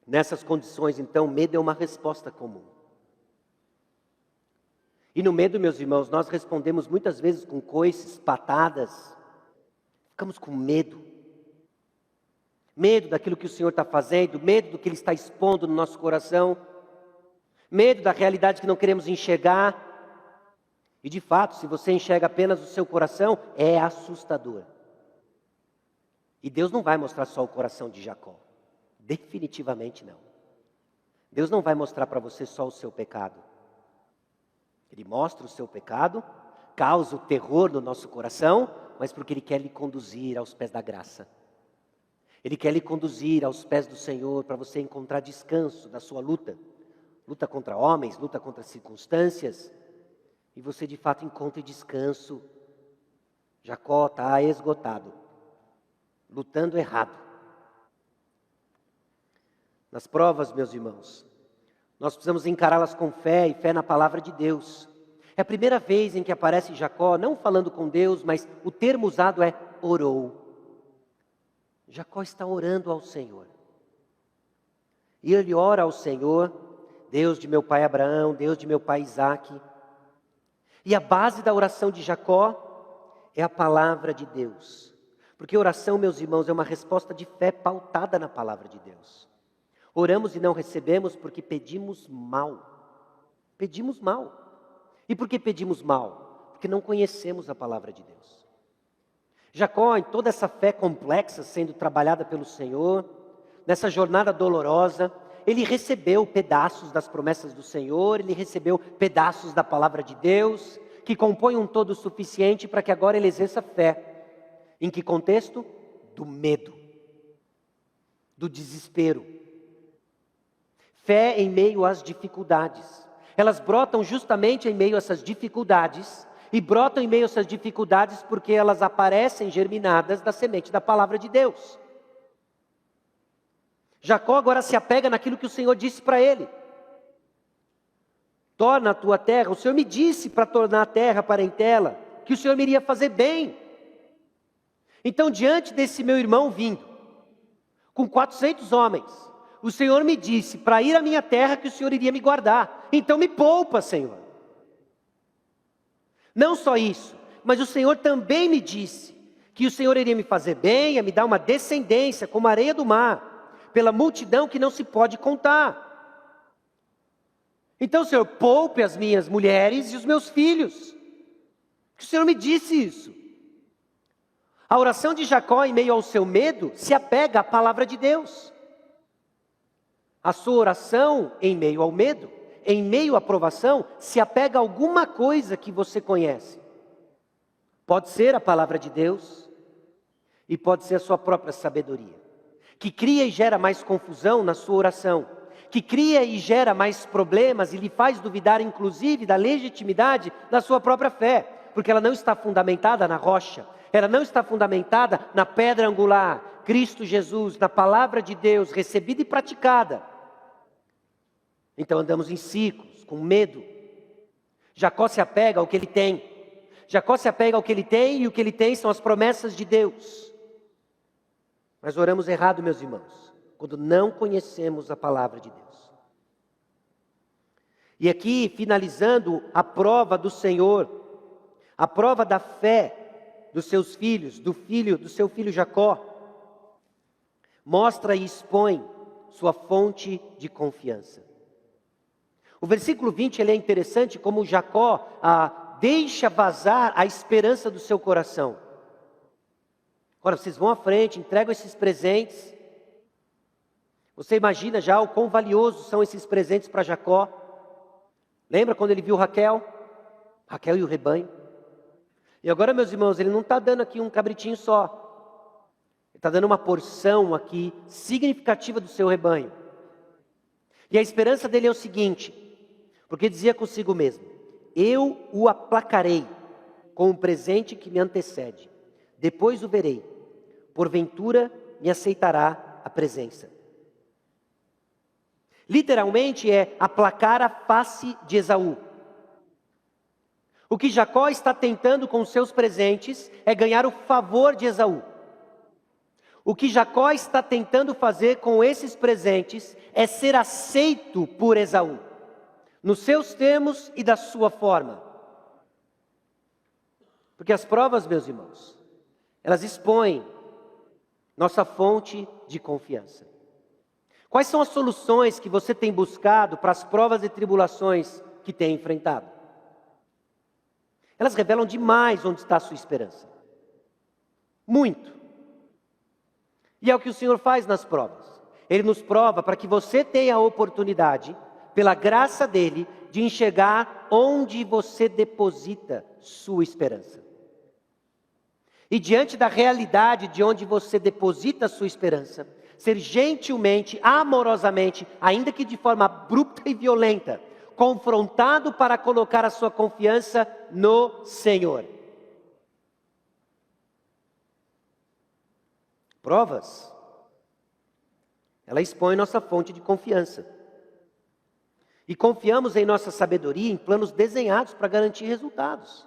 Nessas condições, então, medo é uma resposta comum. E no medo, meus irmãos, nós respondemos muitas vezes com coices, patadas. Ficamos com medo. Medo daquilo que o Senhor está fazendo, medo do que Ele está expondo no nosso coração, medo da realidade que não queremos enxergar. E de fato, se você enxerga apenas o seu coração, é assustador. E Deus não vai mostrar só o coração de Jacó. Definitivamente não. Deus não vai mostrar para você só o seu pecado. Ele mostra o seu pecado, causa o terror no nosso coração, mas porque Ele quer lhe conduzir aos pés da graça. Ele quer lhe conduzir aos pés do Senhor para você encontrar descanso na sua luta. Luta contra homens, luta contra circunstâncias. E você de fato encontre descanso. Jacó está esgotado, lutando errado. Nas provas, meus irmãos, nós precisamos encará-las com fé e fé na palavra de Deus. É a primeira vez em que aparece Jacó, não falando com Deus, mas o termo usado é orou. Jacó está orando ao Senhor. E ele ora ao Senhor, Deus de meu pai Abraão, Deus de meu pai Isaque. E a base da oração de Jacó é a palavra de Deus. Porque oração, meus irmãos, é uma resposta de fé pautada na palavra de Deus. Oramos e não recebemos porque pedimos mal. Pedimos mal. E por que pedimos mal? Porque não conhecemos a palavra de Deus. Jacó, em toda essa fé complexa sendo trabalhada pelo Senhor, nessa jornada dolorosa, ele recebeu pedaços das promessas do Senhor, ele recebeu pedaços da palavra de Deus, que compõem um todo suficiente para que agora ele exerça fé. Em que contexto? Do medo, do desespero. Fé em meio às dificuldades. Elas brotam justamente em meio a essas dificuldades, e brotam em meio a essas dificuldades porque elas aparecem germinadas da semente da palavra de Deus. Jacó agora se apega naquilo que o Senhor disse para ele. Torna a tua terra, o Senhor me disse para tornar a terra parentela, que o Senhor me iria fazer bem. Então, diante desse meu irmão vindo, com 400 homens, o Senhor me disse para ir à minha terra que o Senhor iria me guardar. Então me poupa, Senhor. Não só isso, mas o Senhor também me disse que o Senhor iria me fazer bem, ia me dar uma descendência como a areia do mar, pela multidão que não se pode contar. Então, Senhor, poupe as minhas mulheres e os meus filhos. Que o Senhor me disse isso. A oração de Jacó, em meio ao seu medo, se apega à palavra de Deus. A sua oração, em meio ao medo, em meio à provação, se apega a alguma coisa que você conhece. Pode ser a palavra de Deus e pode ser a sua própria sabedoria, que cria e gera mais confusão na sua oração, que cria e gera mais problemas e lhe faz duvidar, inclusive, da legitimidade da sua própria fé, porque ela não está fundamentada na rocha, ela não está fundamentada na pedra angular, Cristo Jesus, na palavra de Deus, recebida e praticada. Então andamos em ciclos, com medo. Jacó se apega ao que ele tem. Jacó se apega ao que ele tem, e o que ele tem são as promessas de Deus. Mas oramos errado, meus irmãos, quando não conhecemos a palavra de Deus. E aqui, finalizando a prova do Senhor, a prova da fé dos seus filhos, do seu filho Jacó, mostra e expõe sua fonte de confiança. O versículo 20 ele é interessante como Jacó deixa vazar a esperança do seu coração. Agora vocês vão à frente, entregam esses presentes. Você imagina já o quão valiosos são esses presentes para Jacó? Lembra quando ele viu Raquel? Raquel e o rebanho. E agora, meus irmãos, ele não está dando aqui um cabritinho só. Ele está dando uma porção aqui significativa do seu rebanho. E a esperança dele é o seguinte, porque dizia consigo mesmo: eu o aplacarei com um presente que me antecede. Depois o verei. Porventura me aceitará a presença. Literalmente é aplacar a face de Esaú. O que Jacó está tentando com os seus presentes é ganhar o favor de Esaú. O que Jacó está tentando fazer com esses presentes é ser aceito por Esaú, nos seus termos e da sua forma. Porque as provas, meus irmãos, elas expõem nossa fonte de confiança. Quais são as soluções que você tem buscado para as provas e tribulações que tem enfrentado? Elas revelam demais onde está a sua esperança. Muito. E é o que o Senhor faz nas provas. Ele nos prova para que você tenha a oportunidade, pela graça dele, de enxergar onde você deposita sua esperança. E diante da realidade de onde você deposita sua esperança, ser gentilmente, amorosamente, ainda que de forma abrupta e violenta, confrontado para colocar a sua confiança no Senhor. Provas, ela expõe nossa fonte de confiança. E confiamos em nossa sabedoria, em planos desenhados para garantir resultados.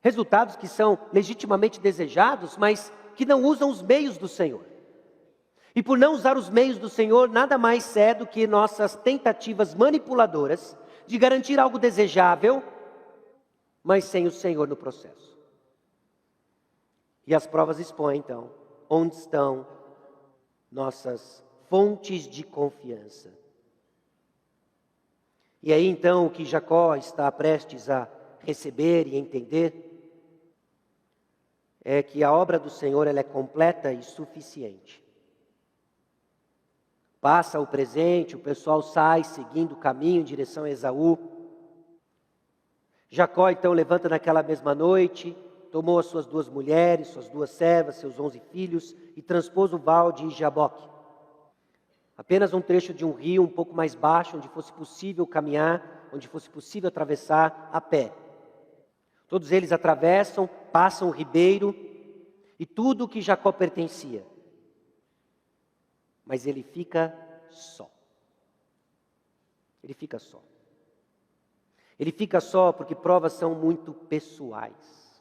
Resultados que são legitimamente desejados, mas que não usam os meios do Senhor. E por não usar os meios do Senhor, nada mais é do que nossas tentativas manipuladoras de garantir algo desejável, mas sem o Senhor no processo. E as provas expõem, então, onde estão nossas fontes de confiança. E aí, então, o que Jacó está prestes a receber e entender é que a obra do Senhor ela é completa e suficiente. Passa o presente, o pessoal sai seguindo o caminho em direção a Esaú. Jacó então levanta naquela mesma noite, tomou as suas 2 mulheres, suas 2 servas, seus 11 filhos e transpôs o val de Jaboque. Apenas um trecho de um rio um pouco mais baixo, onde fosse possível caminhar, onde fosse possível atravessar a pé. Todos eles atravessam, passam o ribeiro e tudo o que Jacó pertencia. Mas ele fica só. Ele fica só. Ele fica só porque provas são muito pessoais.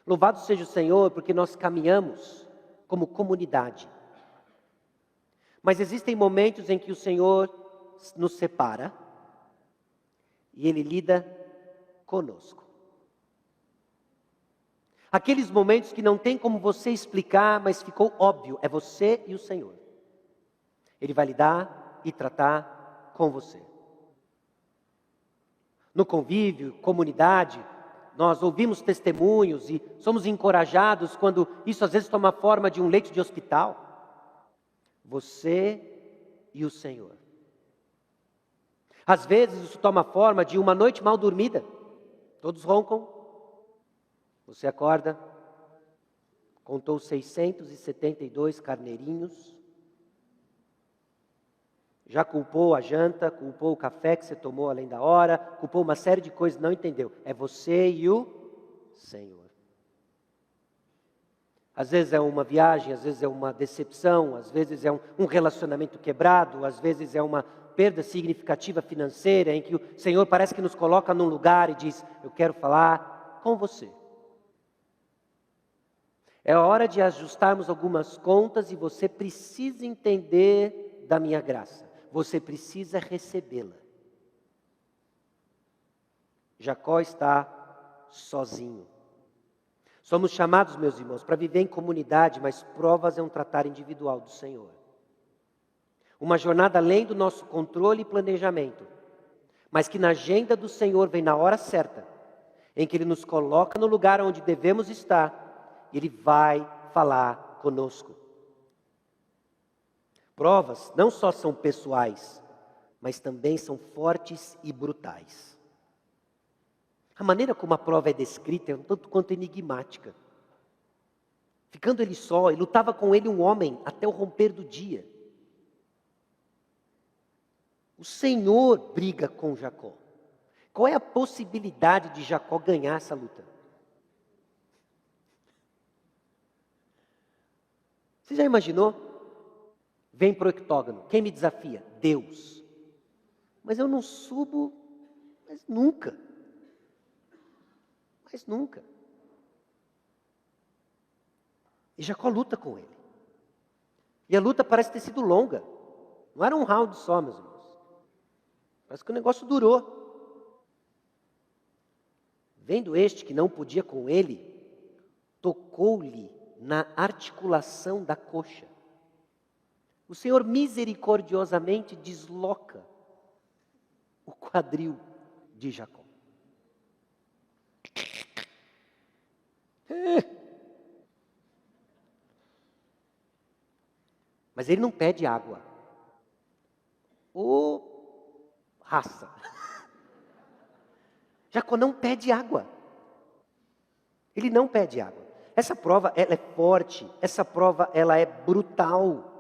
Louvado seja o Senhor porque nós caminhamos como comunidade. Mas existem momentos em que o Senhor nos separa e Ele lida conosco. Aqueles momentos que não tem como você explicar, mas ficou óbvio, é você e o Senhor. Ele vai lidar e tratar com você. No convívio, comunidade, nós ouvimos testemunhos e somos encorajados quando isso às vezes toma forma de um leito de hospital. Você e o Senhor. Às vezes isso toma forma de uma noite mal dormida. Todos roncam. Você acorda, contou 672 carneirinhos. Já culpou a janta, culpou o café que você tomou além da hora, culpou uma série de coisas, não entendeu. É você e o Senhor. Às vezes é uma viagem, às vezes é uma decepção, às vezes é um relacionamento quebrado, às vezes é uma perda significativa financeira, em que o Senhor parece que nos coloca num lugar e diz, eu quero falar com você. É hora de ajustarmos algumas contas e você precisa entender da minha graça. Você precisa recebê-la. Jacó está sozinho. Somos chamados, meus irmãos, para viver em comunidade, mas provas é um tratar individual do Senhor. Uma jornada além do nosso controle e planejamento, mas que na agenda do Senhor vem na hora certa, em que Ele nos coloca no lugar onde devemos estar, Ele vai falar conosco. Provas não só são pessoais, mas também são fortes e brutais. A maneira como a prova é descrita é um tanto quanto enigmática. Ficando ele só, e lutava com ele um homem até o romper do dia. O Senhor briga com Jacó. Qual é a possibilidade de Jacó ganhar essa luta? Você já imaginou? Vem para o octógono. Quem me desafia? Deus. Mas eu não subo, mas nunca. Mas nunca. E Jacó luta com ele. E a luta parece ter sido longa. Não era um round só, meus irmãos. Parece que o negócio durou. Vendo este que não podia com ele, tocou-lhe na articulação da coxa. O Senhor misericordiosamente desloca o quadril de Jacó. Mas ele não pede água. Ô raça! Jacó não pede água. Ele não pede água. Essa prova ela é forte, essa prova ela é brutal.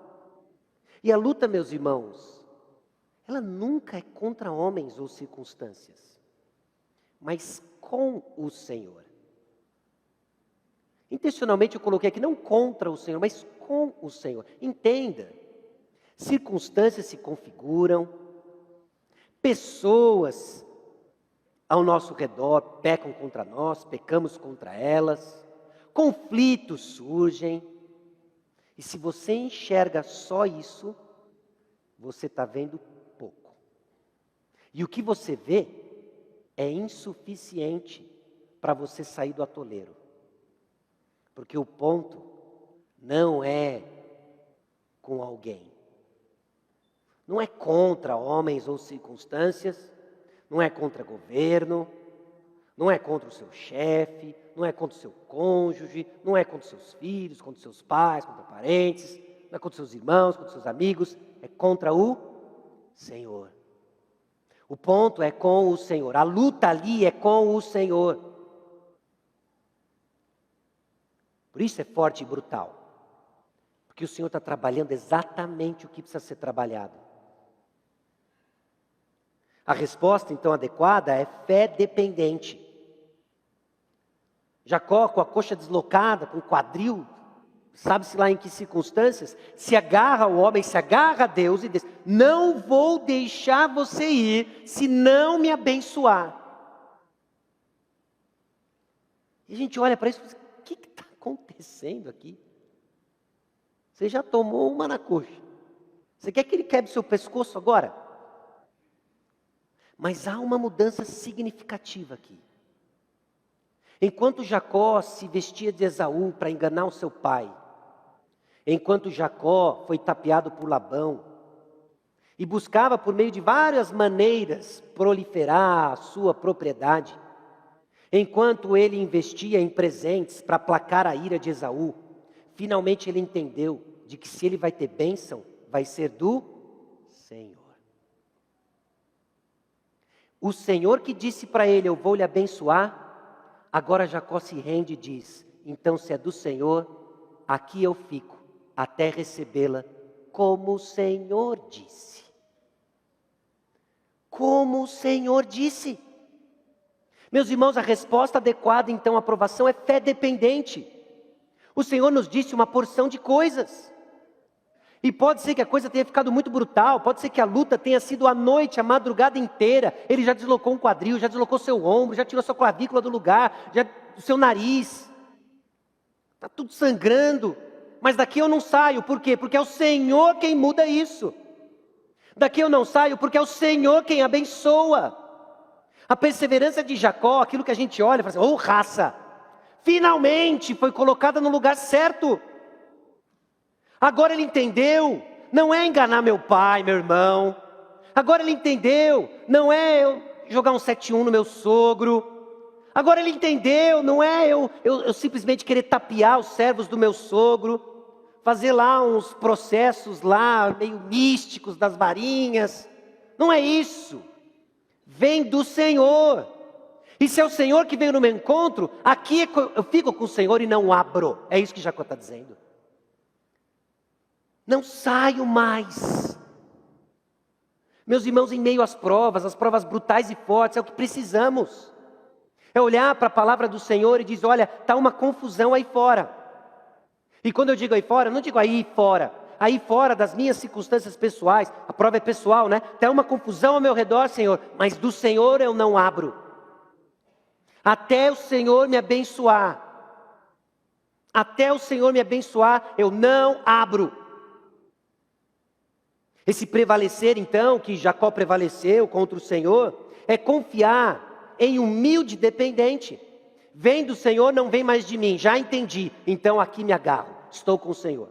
E a luta, meus irmãos, ela nunca é contra homens ou circunstâncias, mas com o Senhor. Intencionalmente eu coloquei aqui, não contra o Senhor, mas com o Senhor. Entenda, circunstâncias se configuram, pessoas ao nosso redor pecam contra nós, pecamos contra elas, conflitos surgem, e se você enxerga só isso, você está vendo pouco. E o que você vê é insuficiente para você sair do atoleiro. Porque o ponto não é com alguém. Não é contra homens ou circunstâncias, não é contra governo, não é contra o seu chefe, não é contra o seu cônjuge, não é contra os seus filhos, contra os seus pais, contra parentes, não é contra os seus irmãos, contra os seus amigos, é contra o Senhor. O ponto é com o Senhor, a luta ali é com o Senhor. Por isso é forte e brutal. Porque o Senhor está trabalhando exatamente o que precisa ser trabalhado. A resposta, então, adequada é fé dependente. Jacó, com a coxa deslocada, com o quadril, sabe-se lá em que circunstâncias, se agarra ao homem, se agarra a Deus e diz: não vou deixar você ir se não me abençoar. E a gente olha para isso e diz: o que está acontecendo aqui? Você já tomou uma na coxa. Você quer que ele quebre seu pescoço agora? Mas há uma mudança significativa aqui. Enquanto Jacó se vestia de Esaú para enganar o seu pai, enquanto Jacó foi tapeado por Labão, e buscava por meio de várias maneiras proliferar a sua propriedade, enquanto ele investia em presentes para aplacar a ira de Esaú, finalmente ele entendeu de que se ele vai ter bênção, vai ser do Senhor. O Senhor que disse para ele: eu vou lhe abençoar. Agora Jacó se rende e diz: então se é do Senhor, aqui eu fico, até recebê-la, como o Senhor disse. Como o Senhor disse. Meus irmãos, a resposta adequada, então, à aprovação é fé dependente. O Senhor nos disse uma porção de coisas. E pode ser que a coisa tenha ficado muito brutal, pode ser que a luta tenha sido a noite, a madrugada inteira. Ele já deslocou um quadril, já deslocou seu ombro, já tirou sua clavícula do lugar, já o seu nariz. Está tudo sangrando. Mas daqui eu não saio, por quê? Porque é o Senhor quem muda isso. Daqui eu não saio porque é o Senhor quem abençoa. A perseverança de Jacó, aquilo que a gente olha e fala assim: oh, raça, finalmente foi colocada no lugar certo. Agora ele entendeu, não é enganar meu pai, meu irmão. Agora ele entendeu, não é eu jogar um 7-1 no meu sogro. Agora ele entendeu, não é eu simplesmente querer tapear os servos do meu sogro, fazer lá uns processos lá meio místicos das varinhas. Não é isso. Vem do Senhor. E se é o Senhor que veio no meu encontro, aqui eu fico com o Senhor e não abro. É isso que Jacó está dizendo. Não saio mais. Meus irmãos, em meio às provas brutais e fortes, é o que precisamos. É olhar para a palavra do Senhor e dizer: olha, está uma confusão aí fora. E quando eu digo aí fora, eu não digo aí fora das minhas circunstâncias pessoais. A prova é pessoal, né? Está uma confusão ao meu redor, Senhor, mas do Senhor eu não abro. Até o Senhor me abençoar. Até o Senhor me abençoar, eu não abro. Esse prevalecer, então, que Jacó prevaleceu contra o Senhor, é confiar em humilde dependente. Vem do Senhor, não vem mais de mim, já entendi, então aqui me agarro, estou com o Senhor.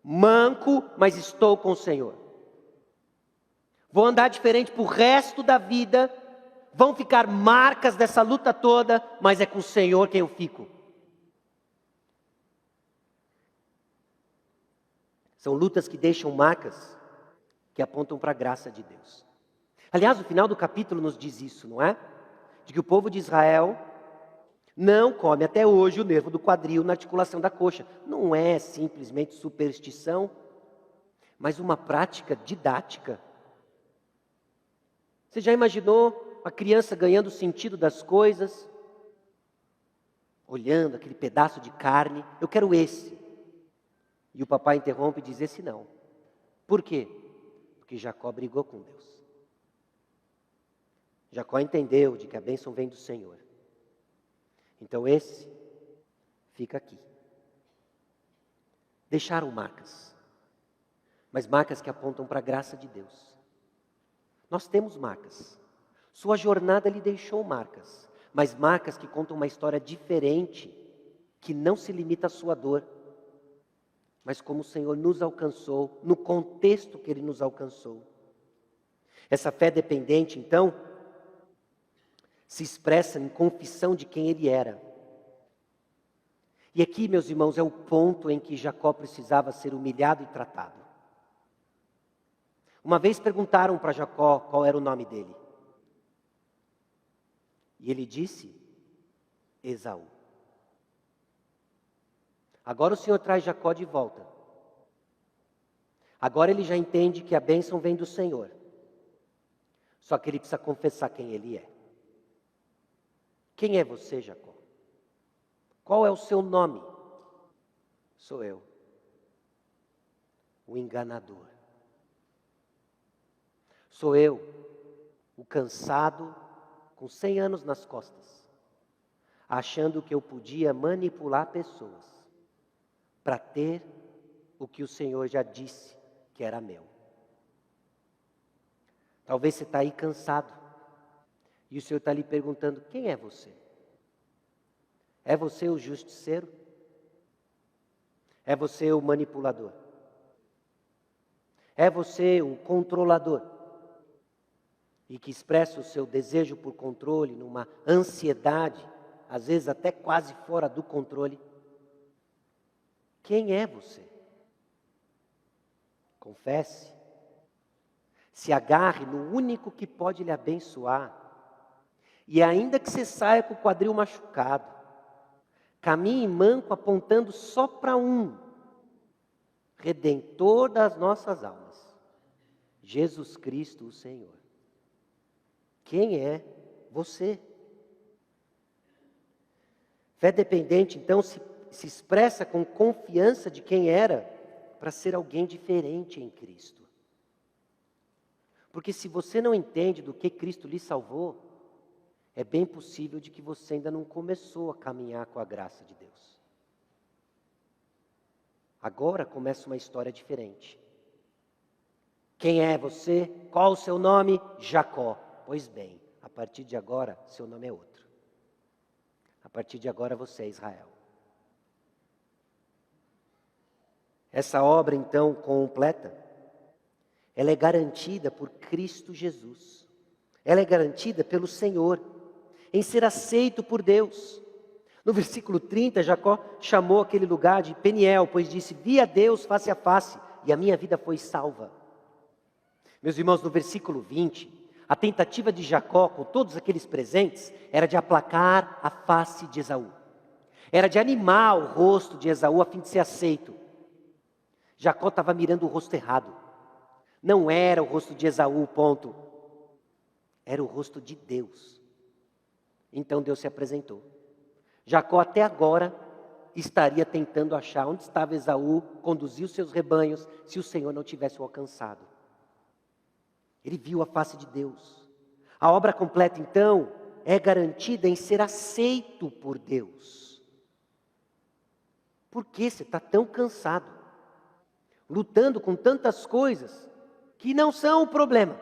Manco, mas estou com o Senhor. Vou andar diferente para o resto da vida, vão ficar marcas dessa luta toda, mas é com o Senhor quem eu fico. São lutas que deixam marcas, que apontam para a graça de Deus. Aliás, o final do capítulo nos diz isso, não é? De que o povo de Israel não come até hoje o nervo do quadril na articulação da coxa. Não é simplesmente superstição, mas uma prática didática. Você já imaginou a criança ganhando o sentido das coisas? Olhando aquele pedaço de carne, eu quero esse. E o papai interrompe e diz: esse não. Por quê? Porque Jacó brigou com Deus. Jacó entendeu de que a bênção vem do Senhor. Então esse fica aqui. Deixaram marcas, mas marcas que apontam para a graça de Deus. Nós temos marcas. Sua jornada lhe deixou marcas, mas marcas que contam uma história diferente, que não se limita à sua dor, mas como o Senhor nos alcançou, no contexto que Ele nos alcançou. Essa fé dependente, então, se expressa em confissão de quem ele era. E aqui, meus irmãos, é o ponto em que Jacó precisava ser humilhado e tratado. Uma vez perguntaram para Jacó qual era o nome dele. E ele disse, Esaú. Agora o Senhor traz Jacó de volta. Agora ele já entende que a bênção vem do Senhor. Só que ele precisa confessar quem ele é. Quem é você, Jacó? Qual é o seu nome? Sou eu, o enganador. Sou eu, o cansado, com 100 anos nas costas, achando que eu podia manipular pessoas para ter o que o Senhor já disse que era meu. Talvez você está aí cansado e o Senhor está lhe perguntando, quem é você? É você o justiceiro? É você o manipulador? É você o controlador? E que expressa o seu desejo por controle numa ansiedade, às vezes até quase fora do controle? Quem é você? Confesse. Se agarre no único que pode lhe abençoar. E ainda que você saia com o quadril machucado, caminhe manco apontando só para um, Redentor das nossas almas, Jesus Cristo o Senhor. Quem é você? Fé dependente, então, se expressa com confiança de quem era, para ser alguém diferente em Cristo. Porque se você não entende do que Cristo lhe salvou, é bem possível de que você ainda não começou a caminhar com a graça de Deus. Agora começa uma história diferente. Quem é você? Qual o seu nome? Jacó. Pois bem, a partir de agora, seu nome é outro. A partir de agora você é Israel. Essa obra, então, completa, ela é garantida por Cristo Jesus. Ela é garantida pelo Senhor, em ser aceito por Deus. No versículo 30, Jacó chamou aquele lugar de Peniel, pois disse, vi a Deus face a face, e a minha vida foi salva. Meus irmãos, no versículo 20, a tentativa de Jacó, com todos aqueles presentes, era de aplacar a face de Esaú. Era de animar o rosto de Esaú a fim de ser aceito. Jacó estava mirando o rosto errado. Não era o rosto de Esaú, ponto. Era o rosto de Deus. Então Deus se apresentou. Jacó até agora estaria tentando achar onde estava Esaú, conduzir os seus rebanhos, se o Senhor não tivesse o alcançado. Ele viu a face de Deus. A obra completa, então, é garantida em ser aceito por Deus. Por que você está tão cansado? Lutando com tantas coisas que não são o problema.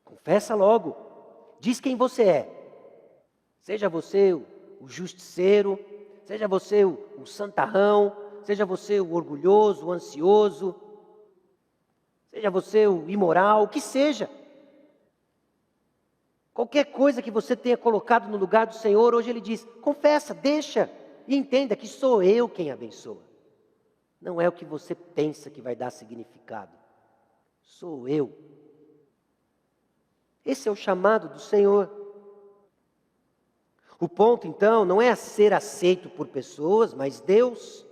Confessa logo. Diz quem você é. Seja você o justiceiro, seja você o santarrão, seja você o orgulhoso, o ansioso, seja você o imoral, o que seja. Qualquer coisa que você tenha colocado no lugar do Senhor, hoje Ele diz, confessa, deixa e entenda que sou eu quem abençoa. Não é o que você pensa que vai dar significado. Sou eu. Esse é o chamado do Senhor. O ponto, então, não é ser aceito por pessoas, mas Deus.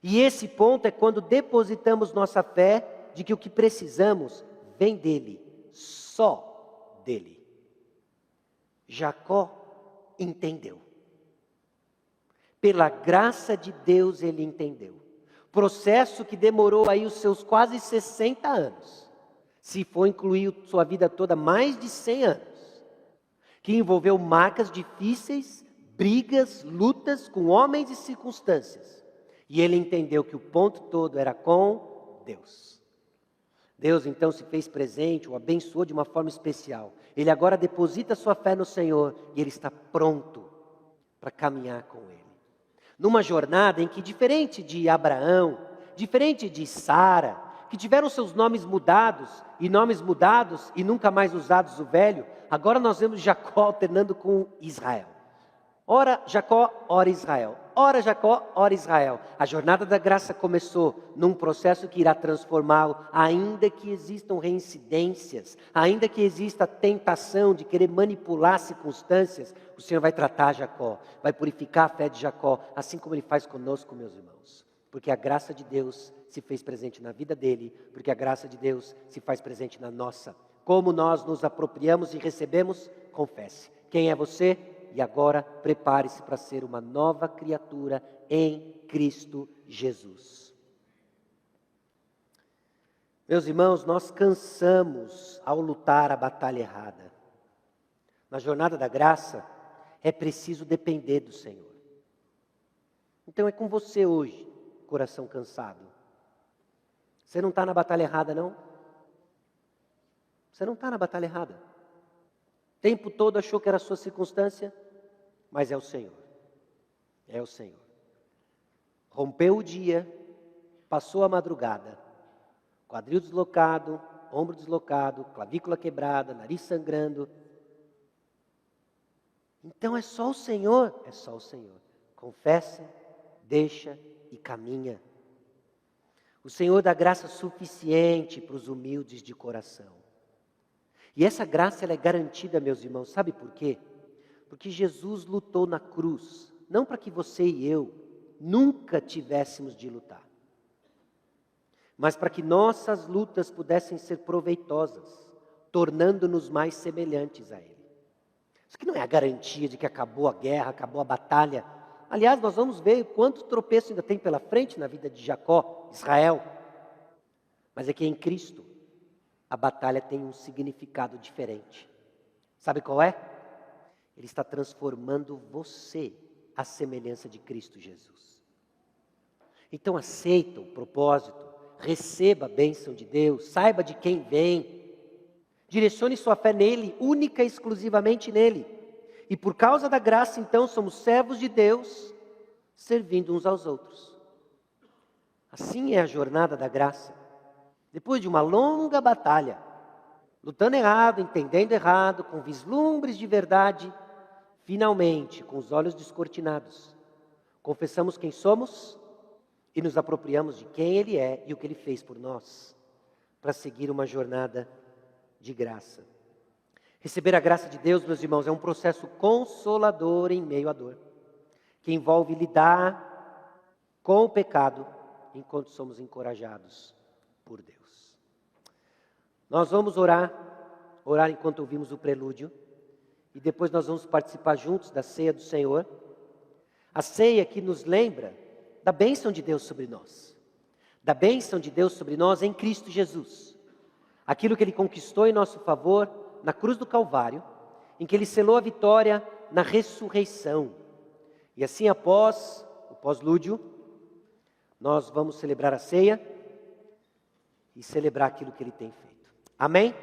E esse ponto é quando depositamos nossa fé de que o que precisamos vem dEle, só dEle. Jacó entendeu. Pela graça de Deus ele entendeu. Processo que demorou aí os seus quase 60 anos. Se for incluir sua vida toda, mais de 100 anos. Que envolveu marcas difíceis, brigas, lutas com homens e circunstâncias. E ele entendeu que o ponto todo era com Deus. Deus então se fez presente, o abençoou de uma forma especial. Ele agora deposita sua fé no Senhor e ele está pronto para caminhar com Ele. Numa jornada em que, diferente de Abraão, diferente de Sara, que que tiveram seus nomes mudados e nunca mais usados o velho, agora nós vemos Jacó alternando com Israel. Ora Jacó, ora Israel. Ora Jacó, ora Israel. A jornada da graça começou num processo que irá transformá-lo, ainda que existam reincidências, ainda que exista a tentação de querer manipular circunstâncias, o Senhor vai tratar Jacó, vai purificar a fé de Jacó, assim como Ele faz conosco, meus irmãos. Porque a graça de Deus se fez presente na vida dele, porque a graça de Deus se faz presente na nossa. Como nós nos apropriamos e recebemos, confesse. Quem é você? E agora prepare-se para ser uma nova criatura em Cristo Jesus. Meus irmãos, nós cansamos ao lutar a batalha errada. Na jornada da graça, é preciso depender do Senhor. Então é com você hoje, coração cansado. Você não está na batalha errada, não? Você não está na batalha errada. O tempo todo achou que era a sua circunstância, mas é o Senhor. É o Senhor. Rompeu o dia, passou a madrugada, quadril deslocado, ombro deslocado, clavícula quebrada, nariz sangrando. Então é só o Senhor, é só o Senhor. Confessa, deixa e caminha. O Senhor dá graça suficiente para os humildes de coração. E essa graça ela é garantida, meus irmãos, sabe por quê? Porque Jesus lutou na cruz, não para que você e eu nunca tivéssemos de lutar, mas para que nossas lutas pudessem ser proveitosas, tornando-nos mais semelhantes a Ele. Isso aqui não é a garantia de que acabou a guerra, acabou a batalha. Aliás, nós vamos ver quanto tropeço ainda tem pela frente na vida de Jacó, Israel. Mas é que em Cristo, a batalha tem um significado diferente. Sabe qual é? Ele está transformando você à semelhança de Cristo Jesus. Então aceita o propósito, receba a bênção de Deus, saiba de quem vem, direcione sua fé nele, única e exclusivamente nele. E por causa da graça, então, somos servos de Deus, servindo uns aos outros. Assim é a jornada da graça. Depois de uma longa batalha, lutando errado, entendendo errado, com vislumbres de verdade, finalmente, com os olhos descortinados, confessamos quem somos e nos apropriamos de quem Ele é e o que Ele fez por nós, para seguir uma jornada de graça. Receber a graça de Deus, meus irmãos, é um processo consolador em meio à dor, que envolve lidar com o pecado enquanto somos encorajados por Deus. Nós vamos orar enquanto ouvimos o prelúdio, e depois nós vamos participar juntos da ceia do Senhor. A ceia que nos lembra da bênção de Deus sobre nós. Da bênção de Deus sobre nós em Cristo Jesus. Aquilo que Ele conquistou em nosso favor na cruz do Calvário, em que Ele selou a vitória na ressurreição. E assim, após o pós-lúdio, nós vamos celebrar a ceia e celebrar aquilo que Ele tem feito. Amém?